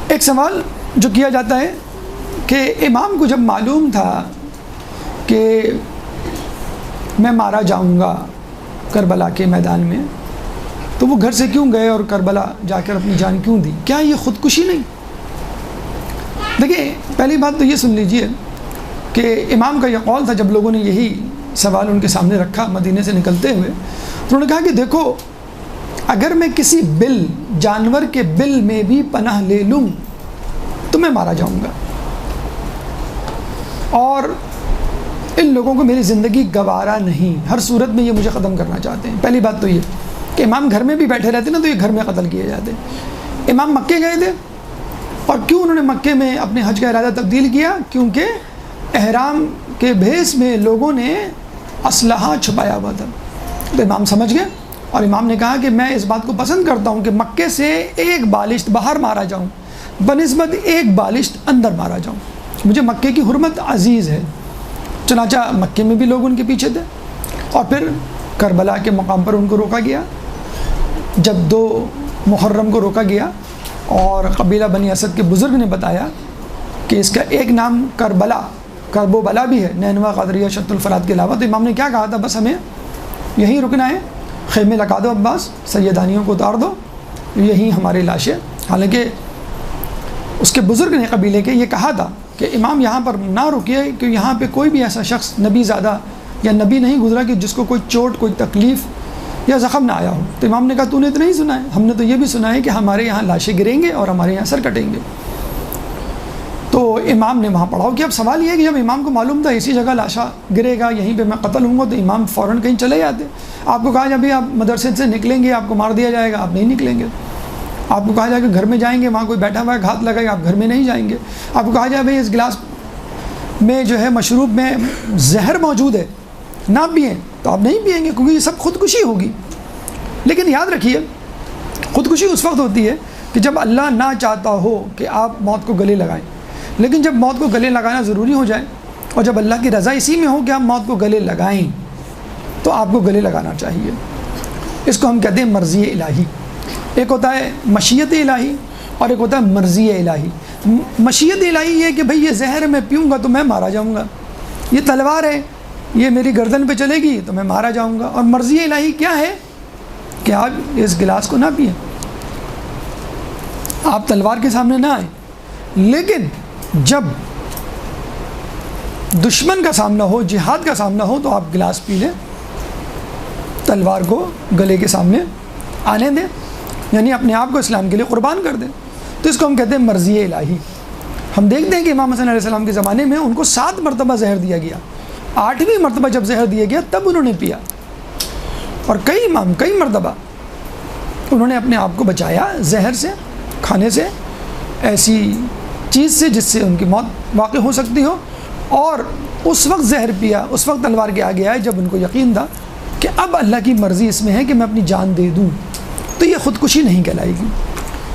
ایک سوال جو کیا جاتا ہے کہ امام کو جب معلوم تھا کہ میں مارا جاؤں گا کربلا کے میدان میں، تو وہ گھر سے کیوں گئے اور کربلا جا کر اپنی جان کیوں دی؟ کیا یہ خودکشی نہیں؟ دیکھیں، پہلی بات تو یہ سن لیجئے کہ امام کا یہ قول تھا جب لوگوں نے یہی سوال ان کے سامنے رکھا مدینے سے نکلتے ہوئے، تو انہوں نے کہا کہ دیکھو، اگر میں کسی بل، جانور کے بل میں بھی پناہ لے لوں تو میں مارا جاؤں گا، اور ان لوگوں کو میری زندگی گوارا نہیں، ہر صورت میں یہ مجھے ختم کرنا چاہتے ہیں۔ پہلی بات تو یہ کہ امام گھر میں بھی بیٹھے رہتے نا تو یہ گھر میں قتل کیے جاتے۔ امام مکے گئے تھے، اور کیوں انہوں نے مکے میں اپنے حج کا ارادہ تبدیل کیا؟ کیونکہ احرام کے بھیس میں لوگوں نے اسلحہ چھپایا ہوا تھا۔ تو امام سمجھ گئے، اور امام نے کہا کہ میں اس بات کو پسند کرتا ہوں کہ مکے سے ایک بالشت باہر مارا جاؤں بنسبت ایک بالشت اندر مارا جاؤں، مجھے مکے کی حرمت عزیز ہے۔ چنانچہ مکے میں بھی لوگ ان کے پیچھے تھے، اور پھر کربلا کے مقام پر ان کو روکا گیا۔ جب 2 محرم کو روکا گیا اور قبیلہ بنی اسد کے بزرگ نے بتایا کہ اس کا ایک نام کربلا، کرب و بلا بھی ہے، نینوا، قادریہ، شت الفرات کے علاوہ، تو امام نے کیا کہا تھا؟ بس ہمیں یہیں رکنا ہے، خیمے لگا دو عباس، سیدانیوں کو اتار دو، یہیں ہماری لاشیں۔ حالانکہ اس کے بزرگ نے قبیلے کے یہ کہا تھا کہ امام یہاں پر نہ رکیے، کہ یہاں پہ کوئی بھی ایسا شخص نبی زادہ یا نبی نہیں گزرا کہ جس کو کوئی چوٹ، کوئی تکلیف یا زخم نہ آیا ہو۔ تو امام نے کہا تو نے تو نہیں سنا ہے، ہم نے تو یہ بھی سنا ہے کہ ہمارے یہاں لاشیں گریں گے اور ہمارے یہاں سر کٹیں گے۔ تو امام نے وہاں پڑھاؤ کیا۔ اب سوال یہ ہے کہ جب امام کو معلوم تھا اسی جگہ لاشا گرے گا، یہیں پہ میں قتل ہوں گا، تو امام فوراً کہیں چلے جاتے۔ آپ کو کہا جب آپ مدرسے سے نکلیں گے آپ کو مار دیا جائے گا، آپ نہیں نکلیں گے۔ آپ کو کہا جائے کہ گھر میں جائیں گے، وہاں کوئی بیٹھا ہوا ہے ہاتھ لگائے گا، آپ گھر میں نہیں جائیں گے۔ آپ کو کہا جائے بھائی اس گلاس میں جو ہے مشروب میں زہر موجود ہے، نہ پئیں، تو آپ نہیں پئیں گے، کیونکہ یہ سب خودکشی ہوگی۔ لیکن یاد رکھیے، خودکشی اس وقت ہوتی ہے کہ جب اللہ نہ چاہتا ہو کہ آپ موت کو گلے لگائیں، لیکن جب موت کو گلے لگانا ضروری ہو جائے اور جب اللہ کی رضا اسی میں ہو کہ آپ موت کو گلے لگائیں تو آپ کو گلے لگانا چاہیے۔ اس کو ہم کہتے ہیں مرضی الہی۔ ایک ہوتا ہے مشیت الہی اور ایک ہوتا ہے مرضی الہی۔ مشیت الہی یہ کہ بھئی یہ زہر میں پیوں گا تو میں مارا جاؤں گا، یہ تلوار ہے یہ میری گردن پہ چلے گی تو میں مارا جاؤں گا۔ اور مرضی الہی کیا ہے کہ آپ اس گلاس کو نہ پئیں، آپ تلوار کے سامنے نہ آئیں، لیکن جب دشمن کا سامنا ہو، جہاد کا سامنا ہو تو آپ گلاس پی لیں، تلوار کو گلے کے سامنے آنے دیں، یعنی اپنے آپ کو اسلام کے لیے قربان کر دیں۔ تو اس کو ہم کہتے ہیں مرضی الہی۔ ہم دیکھتے ہیں کہ امام حسن علیہ السلام کے زمانے میں ان کو 7 مرتبہ زہر دیا گیا، 8ویں مرتبہ جب زہر دیا گیا تب انہوں نے پیا، اور کئی مرتبہ انہوں نے اپنے آپ کو بچایا زہر سے، کھانے سے، ایسی چیز سے جس سے ان کی موت واقع ہو سکتی ہو، اور اس وقت زہر پیا، اس وقت تلوار کے آگے آئے جب ان کو یقین تھا کہ اب اللہ کی مرضی اس میں ہے کہ میں اپنی جان دے دوں، تو یہ خودکشی نہیں کہلائے گی۔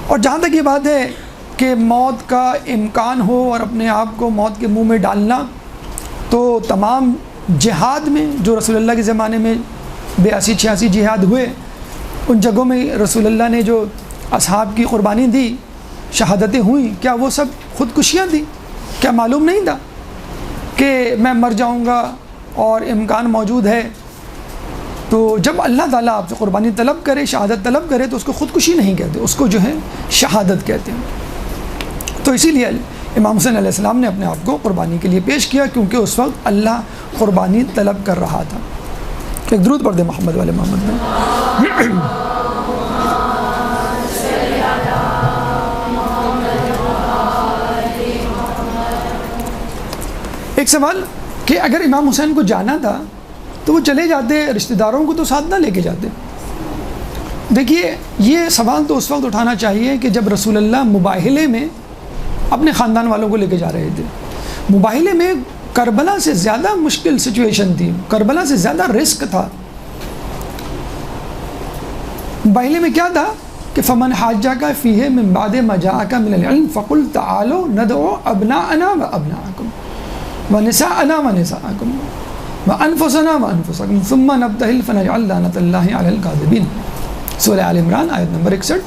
اور جہاں تک یہ بات ہے کہ موت کا امکان ہو اور اپنے آپ کو موت کے منہ میں ڈالنا، تو تمام جہاد میں جو رسول اللہ کے زمانے میں 82-86 جہاد ہوئے، ان جگہوں میں رسول اللہ نے جو اصحاب کی قربانی دی، شہادتیں ہوئیں، کیا وہ سب خودکشیاں تھیں؟ کیا معلوم نہیں تھا کہ میں مر جاؤں گا اور امکان موجود ہے؟ تو جب اللہ تعالیٰ آپ سے قربانی طلب کرے، شہادت طلب کرے، تو اس کو خودکشی نہیں کہتے، اس کو جو ہے شہادت کہتے ہیں۔ تو اسی لیے امام حسین علیہ السلام نے اپنے آپ کو قربانی کے لیے پیش کیا، کیونکہ اس وقت اللہ قربانی طلب کر رہا تھا۔ ایک درود پڑھ دیں محمد والے محمد میں۔ ایک سوال کہ اگر امام حسین کو جانا تھا تو وہ چلے جاتے، رشتہ داروں کو تو ساتھ نہ لے کے جاتے۔ دیکھیے، یہ سوال تو اس وقت اٹھانا چاہیے کہ جب رسول اللہ مباہلے میں اپنے خاندان والوں کو لے کے جا رہے تھے۔ مباہلے میں کربلا سے زیادہ مشکل سچویشن تھی، کربلا سے زیادہ رسک تھا۔ مباہلے میں کیا تھا کہ فمن حاجک فیہ من بعد ما جاءک من العلم فقل تعالوا ندعو ابناءنا وابناءکم ونساءنا ونساءکم وانفسنا وانفسکم ثم نبتہل فنجعل لعنۃ اللہ علی الکاذبین، سورہ آل عمران آیت نمبر 61،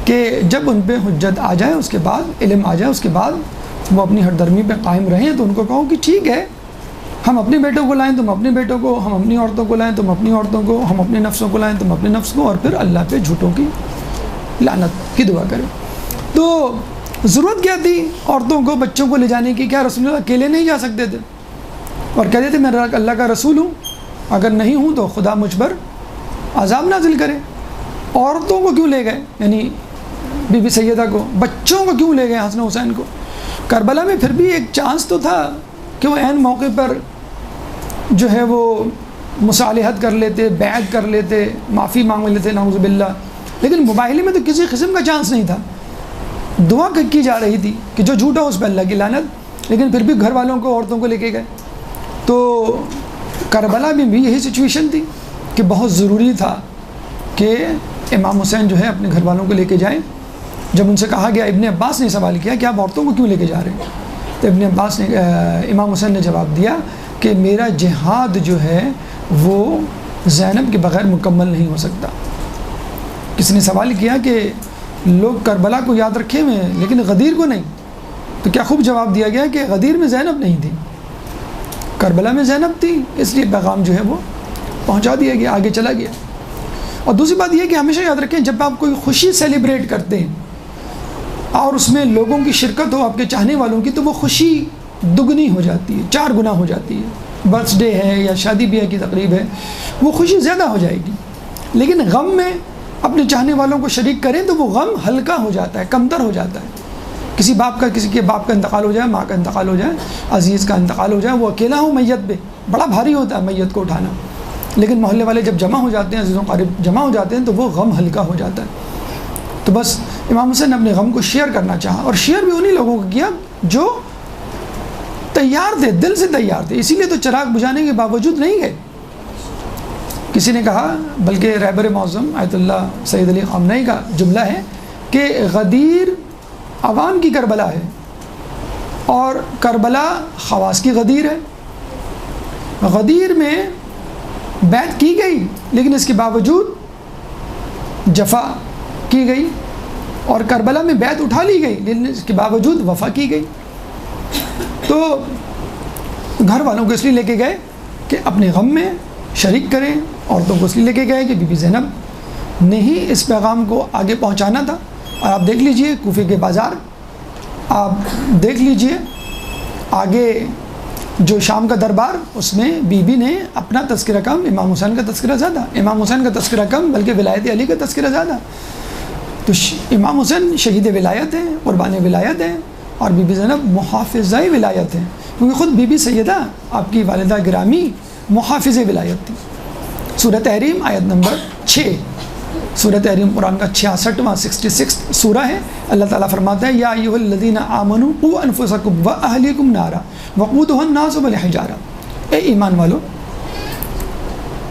کہ جب ان پہ حجت آ جائے، اس کے بعد علم آ جائے، اس کے بعد وہ اپنی ہر درمی پہ قائم رہیں، تو ان کو کہو کہ ٹھیک ہے، ہم اپنے بیٹوں کو لائیں تم اپنے بیٹوں کو، ہم اپنی عورتوں کو لائیں تم اپنی عورتوں کو، ہم اپنے نفسوں کو لائیں تم اپنے نفس کو، اور پھر اللہ پہ جھوٹوں کی لعنت کی دعا کریں۔ تو ضرورت کیا تھی عورتوں کو بچوں کو لے جانے کی؟ کیا رسول اللہ اکیلے نہیں جا سکتے تھے اور کہتے تھے میں اللہ کا رسول ہوں، اگر نہیں ہوں تو خدا مجھ پر عذاب نازل کرے؟ عورتوں کو کیوں لے گئے؟ یعنی بی بی سیدہ کو، بچوں کو کیوں لے گئے حسن حسین کو؟ کربلا میں پھر بھی ایک چانس تو تھا کہ وہ عین موقع پر جو ہے وہ مصالحت کر لیتے، بیعت کر لیتے، معافی مانگ لیتے، نعوذ باللہ، لیکن مباہلے میں تو کسی قسم کا چانس نہیں تھا۔ دعا کی جا رہی تھی کہ جو جھوٹا اس پہ اللہ کی لعنت، لیکن پھر بھی گھر والوں کو، عورتوں کو لے کے گئے۔ تو کربلا میں بھی یہی سچویشن تھی کہ بہت ضروری تھا کہ امام حسین جو ہے اپنے گھر والوں کو لے کے جائیں۔ جب ان سے کہا گیا، ابن عباس نے سوال کیا کہ آپ عورتوں کو کیوں لے کے جا رہے ہیں، تو امام حسین نے جواب دیا کہ میرا جہاد جو ہے وہ زینب کے بغیر مکمل نہیں ہو سکتا۔ کسی نے سوال کیا کہ لوگ کربلا کو یاد رکھے ہوئے ہیں لیکن غدیر کو نہیں، تو کیا خوب جواب دیا گیا کہ غدیر میں زینب نہیں تھی، کربلا میں زینب تھی، اس لیے پیغام جو ہے وہ پہنچا دیا گیا، آگے چلا گیا۔ اور دوسری بات یہ کہ ہمیشہ یاد رکھیں، جب آپ کوئی خوشی سیلیبریٹ کرتے ہیں اور اس میں لوگوں کی شرکت ہو، آپ کے چاہنے والوں کی، تو وہ خوشی دگنی ہو جاتی ہے، 4 گنا ہو جاتی ہے۔ برتھ ڈے ہے یا شادی بیاہ کی تقریب ہے، وہ خوشی زیادہ ہو جائے گی، لیکن غم میں اپنے چاہنے والوں کو شریک کریں تو وہ غم ہلکا ہو جاتا ہے، کمتر ہو جاتا ہے۔ کسی کے باپ کا انتقال ہو جائے، ماں کا انتقال ہو جائے، عزیز کا انتقال ہو جائے، وہ اکیلا ہو میت پہ، بڑا بھاری ہوتا ہے میت کو اٹھانا، لیکن محلے والے جب جمع ہو جاتے ہیں، عزیزوں قریب جمع ہو جاتے ہیں، تو وہ غم ہلکا ہو جاتا ہے۔ تو بس امام حسین نے اپنے غم کو شیئر کرنا چاہا، اور شیئر بھی انہی لوگوں کو کیا جو تیار تھے، دل سے تیار تھے، اسی لیے تو چراغ بجھانے کے باوجود نہیں گئے۔ کسی نے کہا، بلکہ رہبر معظم آیت اللہ سید علی خامنہئی کا جملہ ہے کہ غدیر عوام کی کربلا ہے اور کربلا خواص کی غدیر ہے۔ غدیر میں بیعت کی گئی لیکن اس کے باوجود جفا کی گئی، اور کربلا میں بیعت اٹھا لی گئی لیکن اس کے باوجود وفا کی گئی۔ تو گھر والوں کو اس لیے لے کے گئے کہ اپنے غم میں شریک کریں، عورتوں کو اس لیے لے کے گئے کہ بی بی زینب نے ہی اس پیغام کو آگے پہنچانا تھا۔ اور آپ دیکھ لیجئے کوفے کے بازار، آپ دیکھ لیجئے آگے جو شام کا دربار، اس میں بی بی نے اپنا تذکرہ کم، امام حسین کا تذکرہ زیادہ، امام حسین کا تذکرہ کم بلکہ ولایت علی کا تذکرہ زیادہ۔ تو امام حسین شہید ولایت ہیں، قربان ولایت ہیں، اور بی بی زینب محافظہ ولایت ہیں، کیونکہ خود بی بی سیدہ آپ کی والدہ گرامی محافظ ولایت تھی۔ سورہ تحریم آیت نمبر 6، سورہ تحریم قرآن کا 66واں 66 سورہ ہے۔ اللہ تعالیٰ فرماتا ہے، یا ایھا الذین آمنوا قوا انفسکم واہلیکم نارا وقودھا الناس والحجارہ، اے ایمان والو،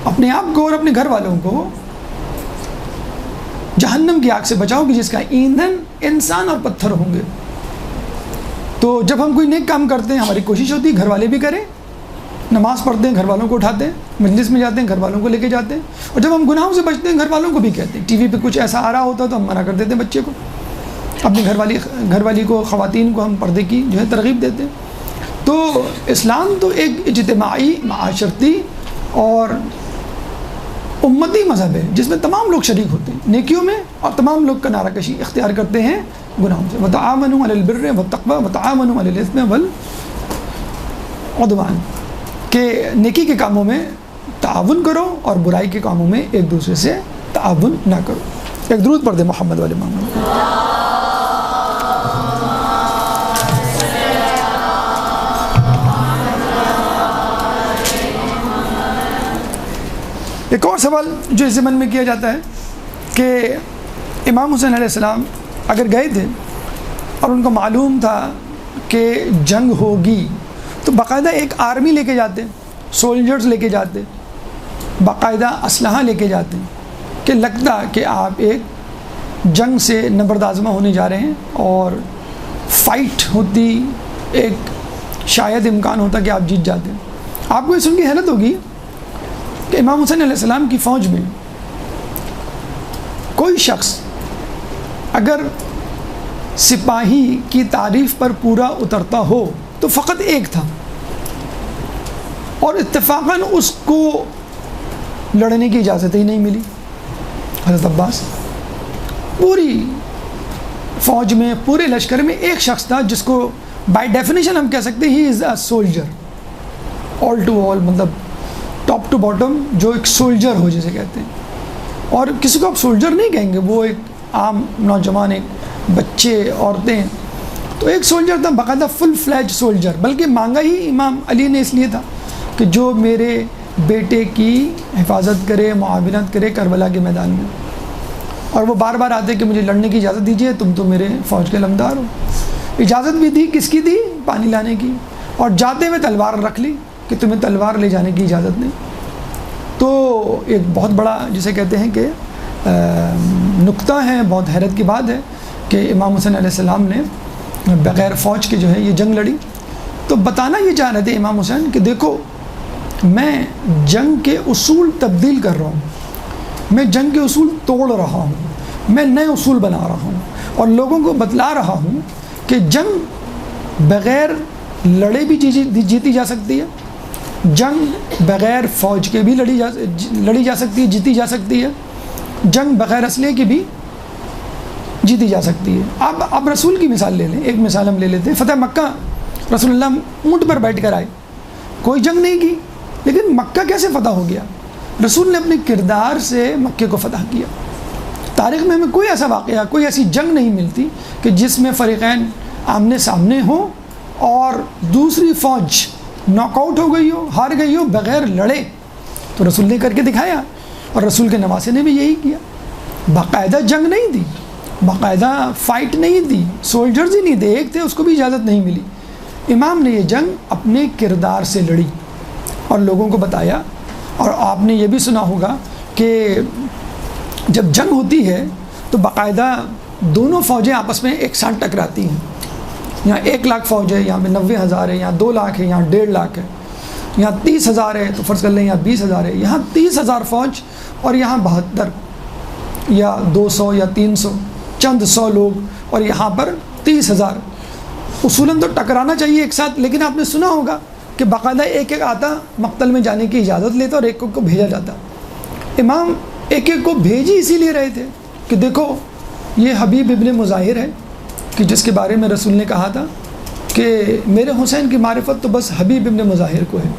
اپنے آپ کو اور اپنے گھر والوں کو جہنم کی آگ سے بچاؤ گے، جس کا ایندھن انسان اور پتھر ہوں گے۔ تو جب ہم کوئی نیک کام کرتے ہیں، ہماری کوشش ہوتی ہے گھر والے بھی کریں، نماز پڑھتے ہیں گھر والوں کو اٹھاتے ہیں، مجلس میں جاتے ہیں گھر والوں کو لے کے جاتے ہیں، اور جب ہم گناہوں سے بچتے ہیں گھر والوں کو بھی کہتے ہیں۔ ٹی وی پہ کچھ ایسا آ رہا ہوتا ہے تو ہم منع کر دیتے ہیں بچے کو، اپنی گھر والی کو، خواتین کو ہم پردے کی جو ہے ترغیب دیتے ہیں۔ تو اسلام تو ایک اجتماعی، معاشرتی اور امتی مذہب ہے جس میں تمام لوگ شریک ہوتے ہیں نیکیوں میں، اور تمام لوگ کنارہ کشی اختیار کرتے ہیں گناہوں سے۔ وتعاونوا علی البر والتقوی وتعاونوا علی الاثم والعدوان، کہ نیکی کے کاموں میں تعاون کرو اور برائی کے کاموں میں ایک دوسرے سے تعاون نہ کرو۔ ایک درود پڑھ دیں محمد والے محمد۔ ایک اور سوال جو اس ضمن میں کیا جاتا ہے کہ امام حسین علیہ السلام اگر گئے تھے اور ان کو معلوم تھا کہ جنگ ہوگی تو باقاعدہ ایک آرمی لے کے جاتے، سولجرز لے کے جاتے، باقاعدہ اسلحہ لے کے جاتے کہ لگتا کہ آپ ایک جنگ سے نبردآزما ہونے جا رہے ہیں اور فائٹ ہوتی، ایک شاید امکان ہوتا کہ آپ جیت جاتے۔ آپ کو یہ سن کے حیرت ہوگی کہ امام حسین علیہ السلام کی فوج میں کوئی شخص اگر سپاہی کی تعریف پر پورا اترتا ہو تو فقط ایک تھا، اور اتفاقاً اس کو لڑنے کی اجازت ہی نہیں ملی. حضرت عباس پوری فوج میں، پورے لشکر میں ایک شخص تھا جس کو بائی ڈیفینیشن ہم کہہ سکتے ہیں ہی از اے سولجر، آل ٹو آل، مطلب ٹاپ ٹو باٹم جو ایک سولجر ہو جسے کہتے ہیں. اور کسی کو آپ سولجر نہیں کہیں گے، وہ ایک عام نوجوان، ایک بچے، عورتیں. تو ایک سولجر تھا باقاعدہ فل فلیج سولجر، بلکہ مانگا ہی امام علی نے اس لیے تھا کہ جو میرے بیٹے کی حفاظت کرے، معاونت کرے کربلا کے میدان میں. اور وہ بار بار آتے کہ مجھے لڑنے کی اجازت دیجیے، تم تو میرے فوج کے علمدار ہو. اجازت بھی دی، کس کی دی؟ پانی لانے کی. اور جاتے ہوئے تلوار رکھ لی کہ تمہیں تلوار لے جانے کی اجازت نہیں. تو ایک بہت بڑا جسے کہتے ہیں کہ نقطہ ہے، بہت حیرت کی بات ہے کہ امام حسین علیہ السلام نے بغیر فوج کے جو ہے یہ جنگ لڑی. تو بتانا یہ چاہ رہے تھے امام حسین کہ دیکھو میں جنگ کے اصول تبدیل کر رہا ہوں، میں جنگ کے اصول توڑ رہا ہوں، میں نئے اصول بنا رہا ہوں اور لوگوں کو بتلا رہا ہوں کہ جنگ بغیر لڑے بھی جیتی جا سکتی ہے، جنگ بغیر فوج کے بھی لڑی جا سکتی ہے، جیتی جا سکتی ہے، جنگ بغیر اسلحے کی بھی جیتی جا سکتی ہے. اب رسول کی مثال لے لیں، ایک مثال ہم لے لیتے ہیں. فتح مکہ، رسول اللہ اونٹ پر بیٹھ کر آئے، کوئی جنگ نہیں کی، لیکن مکہ کیسے فتح ہو گیا؟ رسول نے اپنے کردار سے مکے کو فتح کیا. تاریخ میں ہمیں کوئی ایسا واقعہ، کوئی ایسی جنگ نہیں ملتی کہ جس میں فریقین آمنے سامنے ہوں اور دوسری فوج ناک آؤٹ ہو گئی ہو، ہار گئی ہو بغیر لڑے. تو رسول نے کر کے دکھایا، اور رسول کے نواسے نے بھی یہی کیا. باقاعدہ جنگ نہیں دی، باقاعدہ فائٹ نہیں دی، سولجرز ہی نہیں تھے، ایک تھے اس کو بھی اجازت نہیں ملی. امام نے یہ جنگ اپنے کردار سے لڑی اور لوگوں کو بتایا. اور آپ نے یہ بھی سنا ہوگا کہ جب جنگ ہوتی ہے تو باقاعدہ دونوں فوجیں آپس میں ایک ساتھ ٹکراتی ہیں. یہاں 1,00,000 فوج ہے، یہاں پہ 90,000 ہے، یہاں 2 لاکھ ہے، یہاں 1.5 لاکھ ہے، یہاں 30,000 ہے تو فرض کر لیں یہاں 20,000 ہے، یہاں 30,000 فوج اور یہاں 72 یا 200 یا 300 چند 100 لوگ، اور یہاں پر 30,000. اصولاً تو ٹکرانا چاہیے ایک ساتھ، لیکن آپ نے سنا ہوگا کہ باقاعدہ ایک ایک آتا مقتل میں جانے کی اجازت لیتا اور ایک کو بھیجا جاتا. امام ایک ایک کو بھیج ہی اسی لیے رہے تھے کہ دیکھو یہ حبیب ابن مظاہر ہے کہ جس کے بارے میں رسول نے کہا تھا کہ میرے حسین کی معرفت تو بس حبیب ابن مظاہر کو ہے،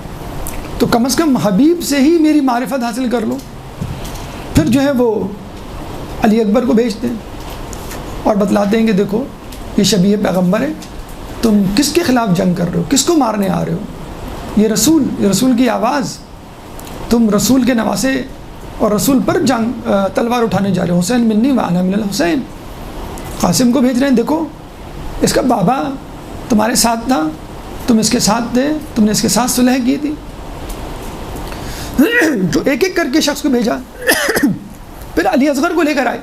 تو کم از کم حبیب سے ہی میری معرفت حاصل کر لو. پھر جو ہے وہ علی اکبر کو بھیجتے ہیں اور بتلاتے ہیں کہ دیکھو یہ شبیہ پیغمبر ہے، تم کس کے خلاف جنگ کر رہے ہو، کس کو مارنے آ رہے ہو؟ یہ رسول کی آواز، تم رسول کے نواسے اور رسول پر جنگ تلوار اٹھانے جا رہے ہو. حسین منی وانا من الحسین. قاسم کو بھیج رہے ہیں، دیکھو اس کا بابا تمہارے ساتھ تھا، تم اس کے ساتھ تھے، تم نے اس کے ساتھ صلح کی تھی. جو ایک ایک کر کے شخص کو بھیجا. پھر علی اصغر کو لے کر آئے،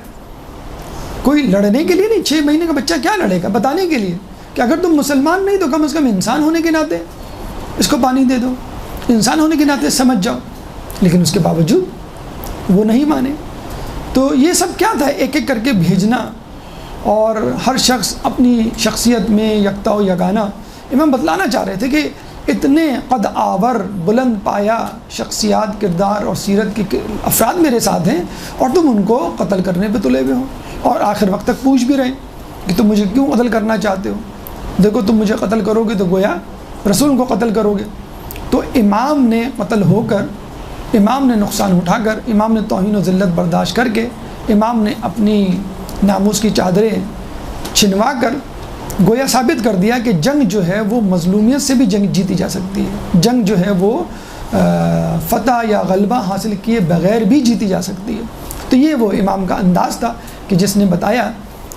کوئی لڑنے کے لیے نہیں، 6 مہینے کا بچہ کیا لڑے گا، بتانے کے لیے کہ اگر تم مسلمان نہیں تو کم از کم انسان ہونے کے ناطے اس کو پانی دے دو، انسان ہونے کے ناطے سمجھ جاؤ. لیکن اس کے باوجود وہ نہیں مانے. تو یہ سب کیا تھا، ایک ایک کر کے بھیجنا، اور ہر شخص اپنی شخصیت میں یکتا و یگانہ. امام بتلانا چاہ رہے تھے کہ اتنے قد آور بلند پایا شخصیات، کردار اور سیرت کے افراد میرے ساتھ ہیں اور تم ان کو قتل کرنے پہ تلے ہوئے ہو، اور آخر وقت تک پوچھ بھی رہے کہ تم مجھے کیوں قتل کرنا چاہتے ہو. دیکھو تم مجھے قتل کرو گے تو گویا رسول کو قتل کرو گے. تو امام نے قتل ہو کر، امام نے نقصان اٹھا کر، امام نے توہین و ذلت برداشت کر کے، امام نے اپنی ناموس کی چادریں چھنوا کر گویا ثابت کر دیا کہ جنگ جو ہے وہ مظلومیت سے بھی جنگ جیتی جا سکتی ہے، جنگ جو ہے وہ فتح یا غلبہ حاصل کیے بغیر بھی جیتی جا سکتی ہے. تو یہ وہ امام کا انداز تھا کہ جس نے بتایا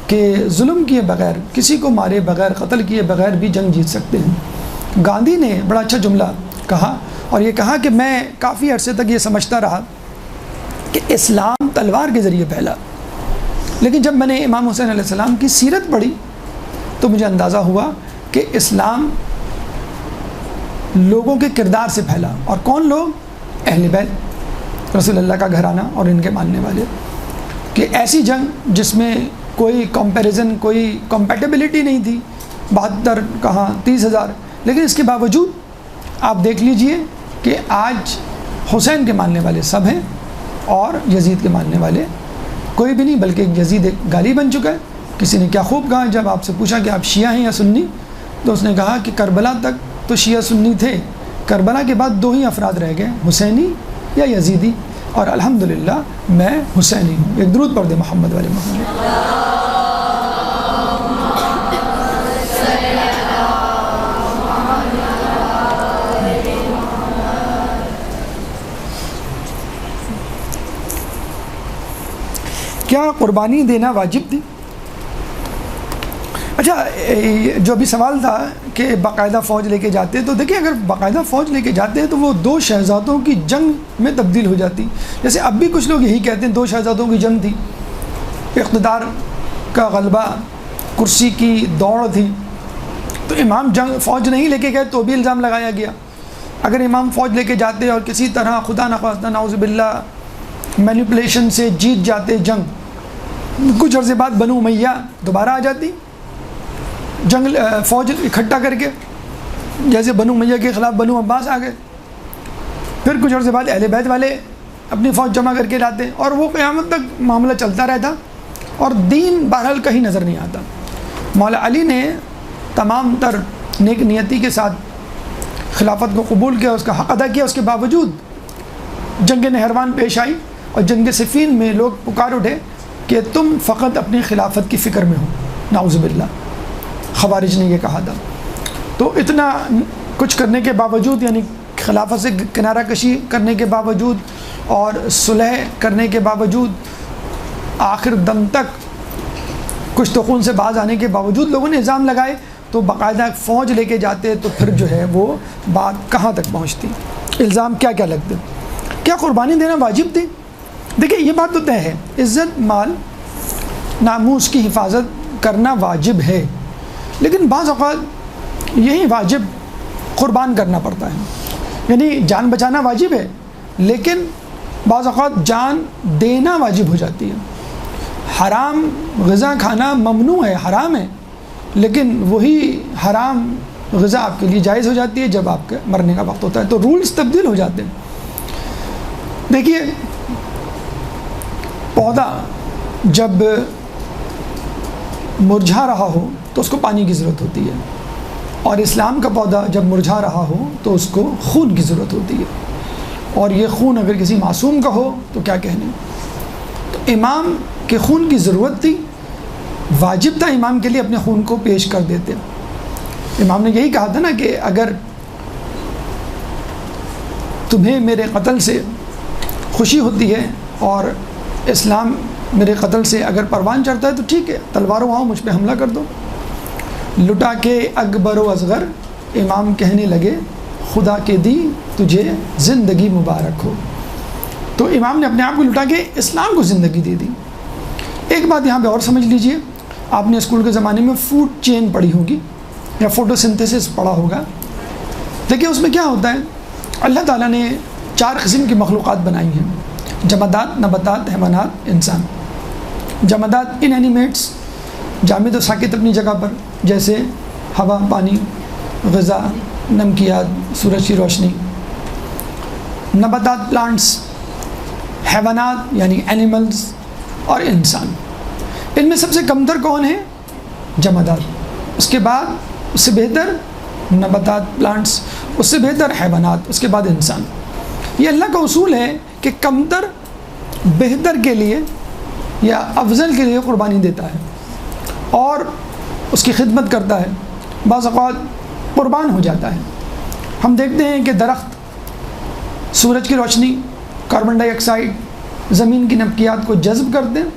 کہ ظلم کیے بغیر، کسی کو مارے بغیر، قتل کیے بغیر بھی جنگ جیت سکتے ہیں. گاندھی نے بڑا اچھا جملہ کہا، اور یہ کہا کہ میں کافی عرصے تک یہ سمجھتا رہا کہ اسلام تلوار کے ذریعے پھیلا، لیکن جب میں نے امام حسین علیہ السلام کی سیرت پڑھی تو مجھے اندازہ ہوا کہ اسلام لوگوں کے کردار سے پھیلا. اور کون لوگ؟ اہل بیت، رسول اللہ کا گھرانہ اور ان کے ماننے والے. کہ ایسی جنگ جس میں کوئی کمپیریزن، کوئی کمپیٹیبلٹی نہیں تھی، 72 کہاں 30,000. لیکن اس کے باوجود آپ دیکھ لیجئے کہ آج حسین کے ماننے والے سب ہیں اور یزید کے ماننے والے کوئی بھی نہیں، بلکہ یزید ایک گالی بن چکا ہے۔ کسی نے کیا خوب کہا، جب آپ سے پوچھا کہ آپ شیعہ ہیں یا سنی، تو اس نے کہا کہ کربلا تک تو شیعہ سنی تھے، کربلا کے بعد 2 ہی افراد رہ گئے، حسینی یا یزیدی، اور الحمدللہ میں حسینی ہوں۔ ایک درود پڑھ دے محمد والے محمد۔ کیا قربانی دینا واجب تھی؟ اچھا، جو ابھی سوال تھا کہ باقاعدہ فوج لے کے جاتے، تو دیکھیں اگر باقاعدہ فوج لے کے جاتے ہیں تو وہ 2 شہزادوں کی جنگ میں تبدیل ہو جاتی۔ جیسے اب بھی کچھ لوگ یہی کہتے ہیں 2 شہزادوں کی جنگ تھی، اقتدار کا غلبہ، کرسی کی دوڑ تھی، تو امام فوج نہیں لے کے گئے تو بھی الزام لگایا گیا۔ اگر امام فوج لے کے جاتے اور کسی طرح خدا نخواستہ نعوذ باللہ مینیپولیشن سے جیت جاتے جنگ، کچھ عرصے بعد بنو امیہ دوبارہ آ جاتی جنگ، فوج اکٹھا کر کے، جیسے بنو امیہ کے خلاف بنو عباس آ گئے، پھر کچھ عرصے بعد اہل بیت والے اپنی فوج جمع کر کے لاتے، اور وہ قیامت تک معاملہ چلتا رہتا اور دین بہرحال کہیں نظر نہیں آتا۔ مولا علی نے تمام تر نیک نیتی کے ساتھ خلافت کو قبول کیا، اس کا حق ادا کیا، اس کے باوجود جنگ نہروان پیش آئی، اور جنگ صفین میں لوگ پکار اٹھے کہ تم فقط اپنی خلافت کی فکر میں ہو، نعوذ باللہ، خوارج نے یہ کہا تھا۔ تو اتنا کچھ کرنے کے باوجود، یعنی خلافت سے کنارہ کشی کرنے کے باوجود اور صلح کرنے کے باوجود، آخر دم تک کچھ تو خون سے باز آنے کے باوجود لوگوں نے الزام لگائے، تو باقاعدہ فوج لے کے جاتے تو پھر جو ہے وہ بات کہاں تک پہنچتی، الزام کیا کیا لگتے۔ کیا قربانی دینا واجب تھی؟ دیکھیں یہ بات تو طے ہے، عزت مال ناموس کی حفاظت کرنا واجب ہے، لیکن بعض اوقات یہی واجب قربان کرنا پڑتا ہے، یعنی جان بچانا واجب ہے لیکن بعض اوقات جان دینا واجب ہو جاتی ہے۔ حرام غذا کھانا ممنوع ہے، حرام ہے، لیکن وہی حرام غذا آپ کے لیے جائز ہو جاتی ہے جب آپ کے مرنے کا وقت ہوتا ہے، تو رولز تبدیل ہو جاتے ہیں۔ دیکھیے پودا جب مرجھا رہا ہو تو اس کو پانی کی ضرورت ہوتی ہے، اور اسلام کا پودا جب مرجھا رہا ہو تو اس کو خون کی ضرورت ہوتی ہے، اور یہ خون اگر کسی معصوم کا ہو تو کیا کہنے۔ تو امام کے خون کی ضرورت تھی، واجب تھا امام کے لیے اپنے خون کو پیش کر دیتے۔ امام نے یہی کہا تھا نا کہ اگر تمہیں میرے قتل سے خوشی ہوتی ہے اور اسلام میرے قتل سے اگر پروان چڑھتا ہے تو ٹھیک ہے، تلواروں آؤ مجھ پہ حملہ کر دو۔ لٹا کے اکبر و اصغر امام کہنے لگے خدا کے دی تجھے زندگی مبارک ہو۔ تو امام نے اپنے آپ کو لٹا کے اسلام کو زندگی دے دی۔ ایک بات یہاں پہ اور سمجھ لیجئے، آپ نے اسکول کے زمانے میں فوڈ چین پڑھی ہوگی یا فوٹو سنتھسس پڑھا ہوگا۔ دیکھیں اس میں کیا ہوتا ہے، اللہ تعالیٰ نے 4 قسم کی مخلوقات بنائی ہیں، جمادات، نباتات، حیوانات، انسان۔ جمادات ان اینیمیٹس، جامد و ساکت اپنی جگہ پر، جیسے ہوا، پانی، غذا، نمکیات، سورج کی روشنی۔ نباتات پلانٹس، حیوانات یعنی اینیملز، اور انسان۔ ان میں سب سے کمتر کون ہے؟ جمادات، اس کے بعد اس سے بہتر نباتات پلانٹس، اس سے بہتر حیوانات، اس کے بعد انسان۔ یہ اللہ کا اصول ہے کہ کمتر بہتر کے لیے یا افضل کے لیے قربانی دیتا ہے اور اس کی خدمت کرتا ہے، بعض اوقات قربان ہو جاتا ہے۔ ہم دیکھتے ہیں کہ درخت سورج کی روشنی، کاربن ڈائی آکسائڈ، زمین کی نباتات کو جذب کرتے ہیں،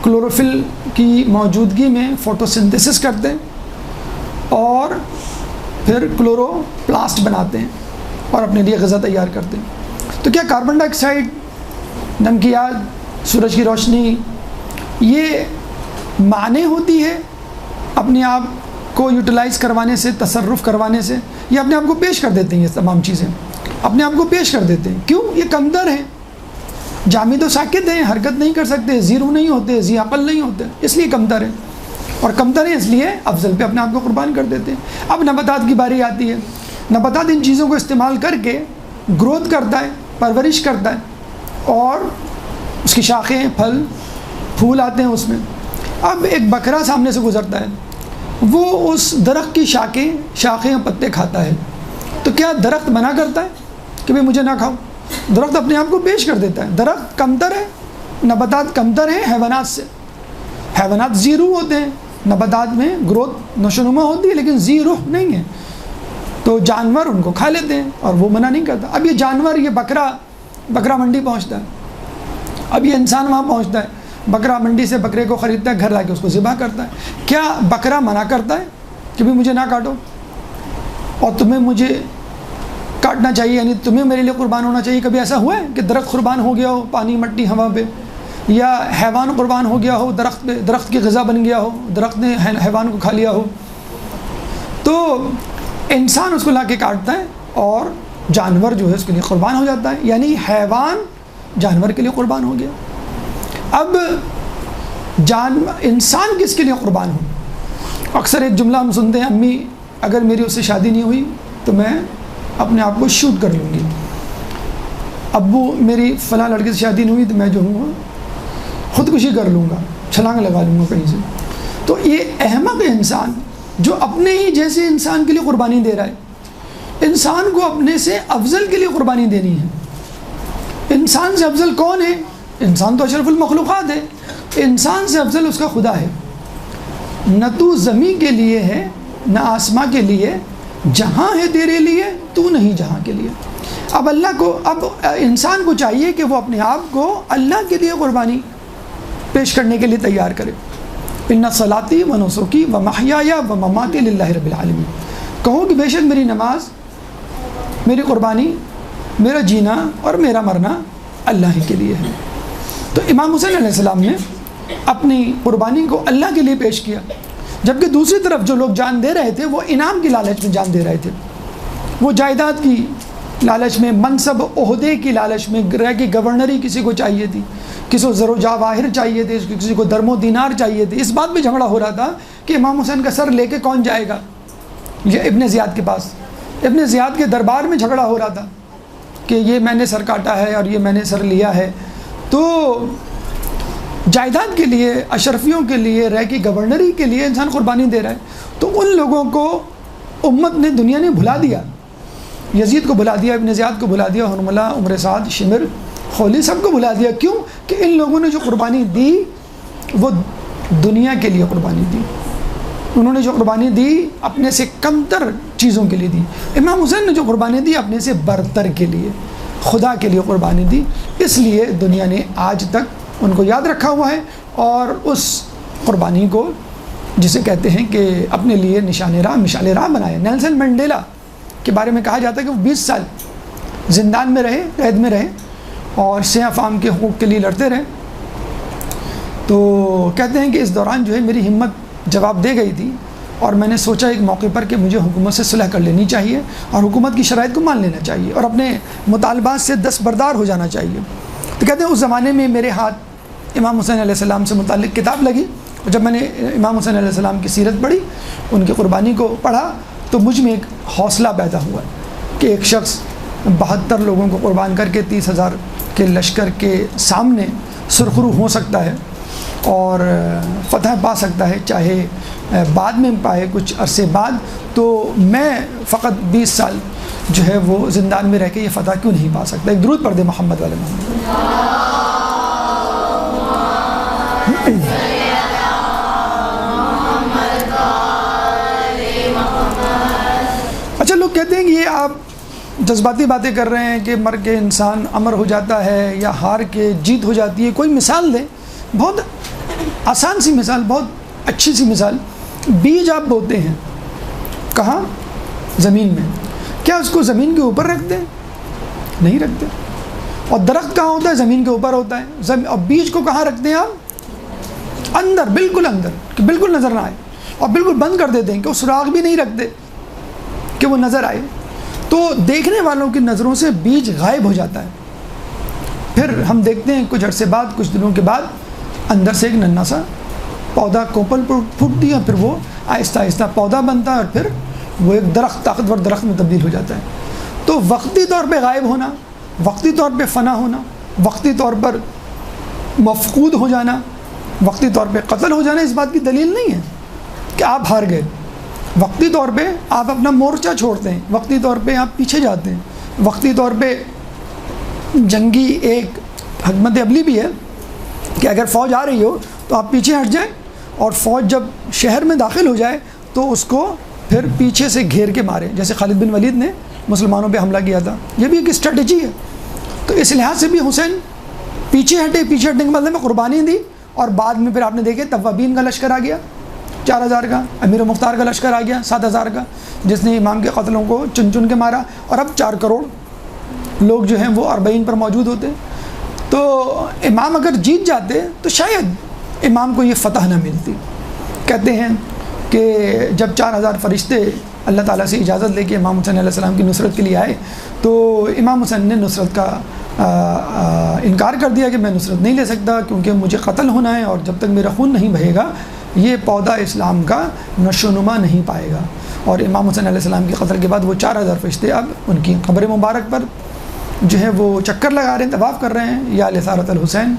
کلوروفل کی موجودگی میں فوٹو سنتھسس کرتے ہیں اور پھر کلورو پلاسٹ بناتے ہیں اور اپنے لیے غذا تیار کرتے ہیں۔ تو کیا کاربن ڈائی آکسائڈ، نمکیات، سورج کی روشنی یہ معنی ہوتی ہے اپنے آپ کو یوٹیلائز کروانے سے، تصرف کروانے سے، یا اپنے آپ کو پیش کر دیتے ہیں؟ یہ تمام چیزیں اپنے آپ کو پیش کر دیتے ہیں۔ کیوں؟ یہ کمتر ہیں، جامد و ساکت ہیں، حرکت نہیں کر سکتے، زیرو نہیں ہوتے، ذی عقل نہیں ہوتے، اس لیے کمتر ہیں، اور کمتر ہیں اس لیے افضل پہ اپنے آپ کو قربان کر دیتے ہیں۔ اب نباتات کی باری آتی ہے۔ نباتات ان چیزوں کو استعمال کر کے گروتھ کرتا ہے، پرورش کرتا ہے، اور اس کی شاخیں، پھل پھول آتے ہیں اس میں۔ اب ایک بکرا سامنے سے گزرتا ہے، وہ اس درخت کی شاخیں اور پتے کھاتا ہے، تو کیا درخت منع کرتا ہے کہ بھئی مجھے نہ کھاؤ؟ درخت اپنے آپ کو پیش کر دیتا ہے۔ درخت کمتر ہے، نباتات کمتر ہیں حیوانات سے۔ حیوانات ذی روح ہوتے ہیں، نباتات میں گروتھ نشو و نما ہوتی ہے لیکن ذی روح نہیں ہے، تو جانور ان کو کھا لیتے ہیں اور وہ منع نہیں کرتا۔ اب یہ جانور، یہ بکرا منڈی پہنچتا ہے، اب یہ انسان وہاں پہنچتا ہے، بکرا منڈی سے بکرے کو خریدتا ہے، گھر لا کے اس کو ذبح کرتا ہے۔ کیا بکرا منع کرتا ہے کہ بھی مجھے نہ کاٹو اور تمہیں مجھے کاٹنا چاہیے، یعنی تمہیں میرے لیے قربان ہونا چاہیے؟ کبھی ایسا ہوا ہے کہ درخت قربان ہو گیا ہو پانی، مٹی، ہوا پہ، یا حیوان قربان ہو گیا ہو درخت پہ، درخت کی غذا بن گیا ہو، درخت نے حیوان کو کھا لیا ہو؟ تو انسان اس کو لا کے کاٹتا ہے اور جانور جو ہے اس کے لیے قربان ہو جاتا ہے، یعنی حیوان جانور کے لیے قربان ہو گیا۔ اب انسان کس کے لیے قربان ہو؟ اکثر ایک جملہ ہم سنتے ہیں، امی اگر میری اس سے شادی نہیں ہوئی تو میں اپنے آپ کو شوٹ کر لوں گی، ابو میری فلاں لڑکے سے شادی نہیں ہوئی تو میں جو ہوں خودکشی کر لوں گا، چھلانگ لگا لوں گا کہیں سے۔ تو یہ احمق انسان جو اپنے ہی جیسے انسان کے لیے قربانی دے رہا ہے، انسان کو اپنے سے افضل کے لیے قربانی دینی ہے۔ انسان سے افضل کون ہے؟ انسان تو اشرف المخلوقات ہے، انسان سے افضل اس کا خدا ہے۔ نہ تو زمین کے لیے ہے نہ آسماں کے لیے، جہاں ہے تیرے لیے تو نہیں جہاں کے لیے۔ اب انسان کو چاہیے کہ وہ اپنے آپ کو اللہ کے لیے قربانی پیش کرنے کے لیے تیار کرے۔ ان صلاتی و نسکی و محیای و مماتی للہ رب العالمین، کہو کہ بے شک میری نماز، میری قربانی، میرا جینا اور میرا مرنا اللہ ہی کے لیے ہے۔ تو امام حسین علیہ السلام نے اپنی قربانی کو اللہ کے لیے پیش کیا، جبکہ دوسری طرف جو لوگ جان دے رہے تھے وہ انعام کی لالچ میں جان دے رہے تھے، وہ جائیداد کی لالچ میں، منصب عہدے کی لالچ میں، کہ گورنری کسی کو چاہیے تھی، کسی کو زر و جواہر چاہیے تھے، کسی کو درم و دینار چاہیے تھے۔ اس بات پہ جھگڑا ہو رہا تھا کہ امام حسین کا سر لے کے کون جائے گا یہ ابن زیاد کے پاس، ابن زیاد کے دربار میں جھگڑا ہو رہا تھا کہ یہ میں نے سر کاٹا ہے اور یہ میں نے سر لیا ہے۔ تو جائیداد کے لیے، اشرفیوں کے لیے، رہ کی گورنری کے لیے انسان قربانی دے رہا ہے، تو ان لوگوں کو امت نے، دنیا نے بھلا دیا، یزید کو بھلا دیا، ابن زیاد کو بھلا دیا، حرملہ، عمر سعد، شمر، خولی، سب کو بھلا دیا۔ کیوں؟ کہ ان لوگوں نے جو قربانی دی وہ دنیا کے لیے قربانی دی، انہوں نے جو قربانی دی اپنے سے کمتر چیزوں کے لیے دی۔ امام حسین نے جو قربانی دی اپنے سے برتر کے لیے، خدا کے لیے قربانی دی، اس لیے دنیا نے آج تک ان کو یاد رکھا ہوا ہے، اور اس قربانی کو جسے کہتے ہیں کہ اپنے لیے مشعل راہ بنایا۔ نیلسن منڈیلا کے بارے میں کہا جاتا ہے کہ وہ 20 سال زندان میں رہے، قید میں رہے، اور سیاہ فام کے حقوق کے لیے لڑتے رہے۔ تو کہتے ہیں کہ اس دوران جو ہے میری ہمت جواب دے گئی تھی، اور میں نے سوچا ایک موقع پر کہ مجھے حکومت سے صلح کر لینی چاہیے اور حکومت کی شرائط کو مان لینا چاہیے اور اپنے مطالبات سے دستبردار ہو جانا چاہیے۔ تو کہتے ہیں اس زمانے میں میرے ہاتھ امام حسین علیہ السلام سے متعلق کتاب لگی، اور جب میں نے امام حسین علیہ السلام کی سیرت پڑھی، ان کی قربانی کو پڑھا، تو مجھ میں ایک حوصلہ پیدا ہوا کہ ایک شخص 72 لوگوں کو قربان کر کے 30,000 کے لشکر کے سامنے سرخرو ہو سکتا ہے اور فتح پا سکتا ہے، چاہے بعد میں پائے کچھ عرصے بعد، تو میں فقط 20 سال جو ہے وہ زندان میں رہ کے یہ فتح کیوں نہیں پا سکتا؟ ایک درود پڑھ دے محمد والے محمد۔ اچھا، لوگ کہتے ہیں کہ یہ آپ جذباتی باتیں کر رہے ہیں کہ مر کے انسان امر ہو جاتا ہے یا ہار کے جیت ہو جاتی ہے، کوئی مثال دیں، بہت آسان سی مثال، بہت اچھی سی مثال۔ بیج آپ بوتے ہیں کہاں؟ زمین میں، کیا اس کو زمین کے اوپر رکھ دیں؟ نہیں رکھتے۔ اور درخت کہاں ہوتا ہے؟ زمین کے اوپر ہوتا ہے۔ اور بیج کو کہاں رکھتے ہیں آپ؟ اندر، بالکل اندر، کہ بالکل نظر نہ آئے، اور بالکل بند کر دیتے ہیں کہ وہ سراغ بھی نہیں رکھتے کہ وہ نظر آئے، تو دیکھنے والوں کی نظروں سے بیج غائب ہو جاتا ہے۔ پھر ہم دیکھتے ہیں کچھ عرصے بعد، کچھ دنوں کے بعد، اندر سے ایک ننھا سا پودا کوپل پھوٹتی ہے، پھر وہ آہستہ آہستہ پودا بنتا ہے، اور پھر وہ ایک درخت، طاقتور درخت میں تبدیل ہو جاتا ہے۔ تو تو وقتی طور پہ غائب ہونا، وقتی طور پہ فنا ہونا، وقتی طور پر مفقود ہو جانا، وقتی طور پہ قتل ہو جانا اس بات کی دلیل نہیں ہے کہ آپ ہار گئے۔ وقتی طور پہ آپ اپنا مورچہ چھوڑتے ہیں، وقتی طور پہ آپ پیچھے جاتے ہیں، وقتی طور پہ جنگی ایک حکمت عملی بھی ہے کہ اگر فوج آ رہی ہو تو آپ پیچھے ہٹ جائیں، اور فوج جب شہر میں داخل ہو جائے تو اس کو پھر پیچھے سے گھیر کے مارے، جیسے خالد بن ولید نے مسلمانوں پہ حملہ کیا تھا۔ یہ بھی ایک اسٹریٹجی ہے۔ تو اس لحاظ سے بھی حسین پیچھے ہٹے، پیچھے ہٹنے کے مطلب میں قربانی دی، اور بعد میں پھر آپ نے دیکھے توابین کا لشکر آ گیا 4000 کا، امیر مختار کا لشکر آ گیا 7000 کا، جس نے امام کے قتلوں کو چن چن کے مارا، اور اب 4 کروڑ لوگ جو ہیں وہ 40 پر موجود ہوتے۔ تو امام اگر جیت جاتے تو شاید امام کو یہ فتح نہ ملتی۔ کہتے ہیں کہ جب 4000 فرشتے اللہ تعالیٰ سے اجازت لے کے امام حسین علیہ السلام کی نصرت کے لیے آئے تو امام حسین نے نصرت کا انکار کر دیا کہ میں نصرت نہیں لے سکتا کیونکہ مجھے قتل ہونا ہے، اور جب تک میرا خون نہیں بہے گا یہ پودا اسلام کا نشو و نما نہیں پائے گا۔ اور امام حسین علیہ السلام کے قتل کے بعد وہ 4000 فرشتے اب ان کی قبر مبارک پر جو ہے وہ چکر لگا رہے ہیں، طواف کر رہے ہیں، یا لثارت الحسین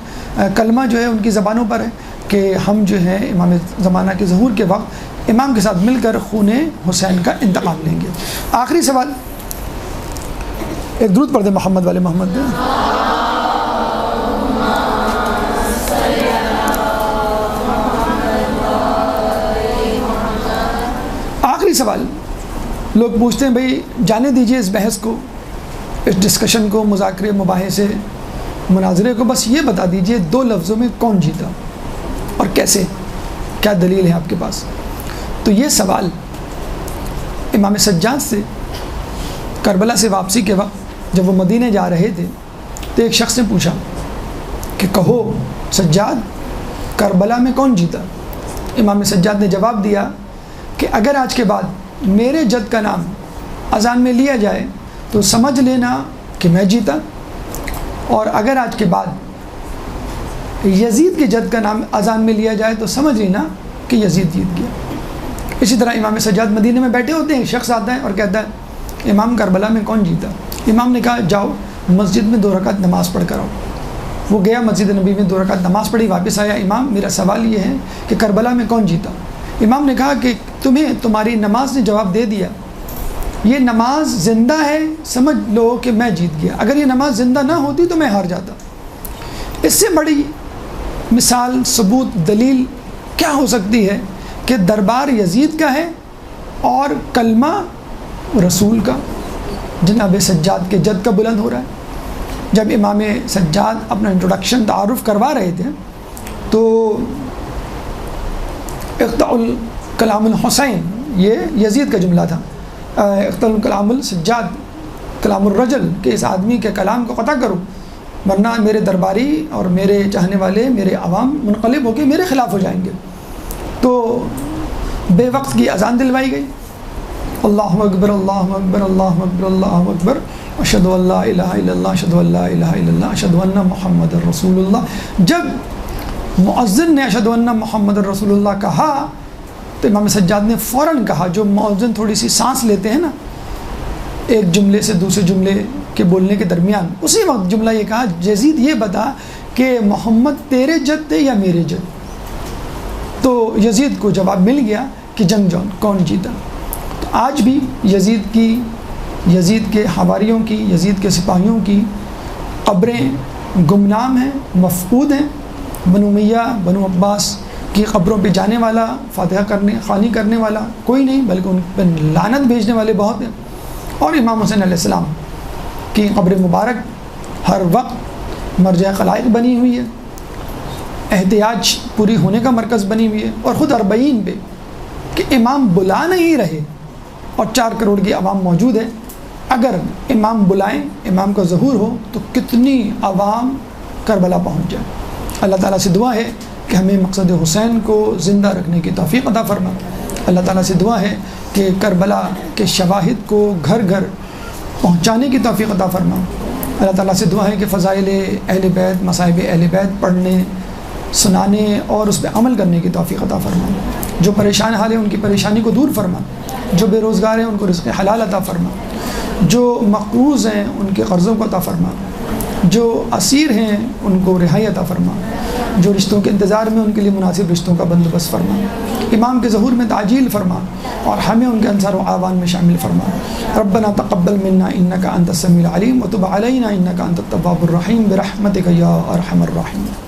کلمہ جو ہے ان کی زبانوں پر ہے کہ ہم جو ہے امام زمانہ کے ظہور کے وقت امام کے ساتھ مل کر خون حسین کا انتقام لیں گے۔ آخری سوال، ایک درود پڑھ دیں محمد والے محمد دیں۔ آخری سوال، لوگ پوچھتے ہیں بھئی جانے دیجئے اس بحث کو، اس ڈسکشن کو، مذاکرے، مباحثے، مناظرے کو، بس یہ بتا دیجئے 2 لفظوں میں کون جیتا اور کیسے، کیا دلیل ہے آپ کے پاس؟ تو یہ سوال امام سجاد سے کربلا سے واپسی کے وقت جب وہ مدینے جا رہے تھے تو ایک شخص نے پوچھا کہ کہو سجاد کربلا میں کون جیتا؟ امام سجاد نے جواب دیا کہ اگر آج کے بعد میرے جد کا نام اذان میں لیا جائے تو سمجھ لینا کہ میں جیتا، اور اگر آج کے بعد یزید کے جد کا نام اذان میں لیا جائے تو سمجھ لینا کہ یزید جیت گیا۔ اسی طرح امام سجاد مدینے میں بیٹھے ہوتے ہیں، شخص آتا ہے اور کہتا ہے امام کربلا میں کون جیتا؟ امام نے کہا جاؤ مسجد میں 2 رکعت نماز پڑھ کر آؤ۔ وہ گیا مسجد نبی میں 2 رکعت نماز پڑھی، واپس آیا، امام میرا سوال یہ ہے کہ کربلا میں کون جیتا؟ امام نے کہا کہ تمہیں تمہاری نماز نے جواب دے دیا، یہ نماز زندہ ہے، سمجھ لو کہ میں جیت گیا، اگر یہ نماز زندہ نہ ہوتی تو میں ہار جاتا۔ اس سے بڑی مثال، ثبوت، دلیل کیا ہو سکتی ہے کہ دربار یزید کا ہے اور کلمہ رسول کا، جناب سجاد کے جد کا بلند ہو رہا ہے۔ جب امام سجاد اپنا انٹروڈکشن تعارف کروا رہے تھے تو اقطع الکلام الحسین، یہ یزید کا جملہ تھا، اقطع الکلام السجاد، کلام الرجل، کہ اس آدمی کے کلام کو قطع کرو ورنہ میرے درباری اور میرے چاہنے والے، میرے عوام منقلب ہو کے میرے خلاف ہو جائیں گے۔ تو بے وقت کی اذان دلوائی گئی، اللہ اکبر اللہ اکبر اللہ اکبر اللہ اکبر، اشہد ان لا الہ الا اللہ اشہد ان لا الہ الا اللہ اشہد ان محمد رسول اللہ۔ جب مؤذن نے اشہد ان محمد رسول اللہ کہا تو امام سجاد نے فوراً کہا، جو مؤذن تھوڑی سی سانس لیتے ہیں نا ایک جملے سے دوسرے جملے کے بولنے کے درمیان، اسی وقت جملہ یہ کہا، یزید یہ بتا کہ محمد تیرے جد تھے یا میرے جد؟ تو یزید کو جواب مل گیا کہ جنگ جون کون جیتا۔ تو آج بھی یزید کے حواریوں کی، یزید کے سپاہیوں کی قبریں گمنام ہیں، مفقود ہیں۔ بنو امیہ، بنو عباس کی قبروں پہ جانے والا، فاتحہ کرنے، خوانی کرنے والا کوئی نہیں، بلکہ ان پہ لعنت بھیجنے والے بہت ہیں۔ اور امام حسین علیہ السلام کی قبر مبارک ہر وقت مرجع خلائق بنی ہوئی ہے، احتیاج پوری ہونے کا مرکز بنی ہوئی ہے، اور خود 40 پہ کہ امام بلا نہیں رہے اور 4 کروڑ کی عوام موجود ہے، اگر امام بلائیں، امام کا ظہور ہو تو کتنی عوام کربلا پہنچ جائے۔ اللہ تعالیٰ سے دعا ہے کہ ہمیں مقصد حسین کو زندہ رکھنے کی توفیق عطا فرما۔ اللہ تعالیٰ سے دعا ہے کہ کربلا کے شواہد کو گھر گھر پہنچانے کی توفیق عطا فرما۔ اللہ تعالیٰ سے دعا ہے کہ فضائل اہل بیت، مصائب اہل بیت پڑھنے، سنانے اور اس پہ عمل کرنے کی توفیق عطا فرما۔ جو پریشان حال ہیں ان کی پریشانی کو دور فرما، جو بے روزگار ہیں ان کو رزق حلال عطا فرما۔ جو مقروض ہیں ان کے قرضوں کو عطا فرما، جو اسیر ہیں ان کو رہائی عطا فرما، جو رشتوں کے انتظار میں ان کے لیے مناسب رشتوں کا بندوبست فرما، امام کے ظہور میں تعجیل فرما اور ہمیں ان کے انصار و اعوان میں شامل فرما۔ ربنا تقبل منا انک انت السمیع العلیم وتب علینا انک انت التواب الرحیم برحمتک یا ارحم الراحمین۔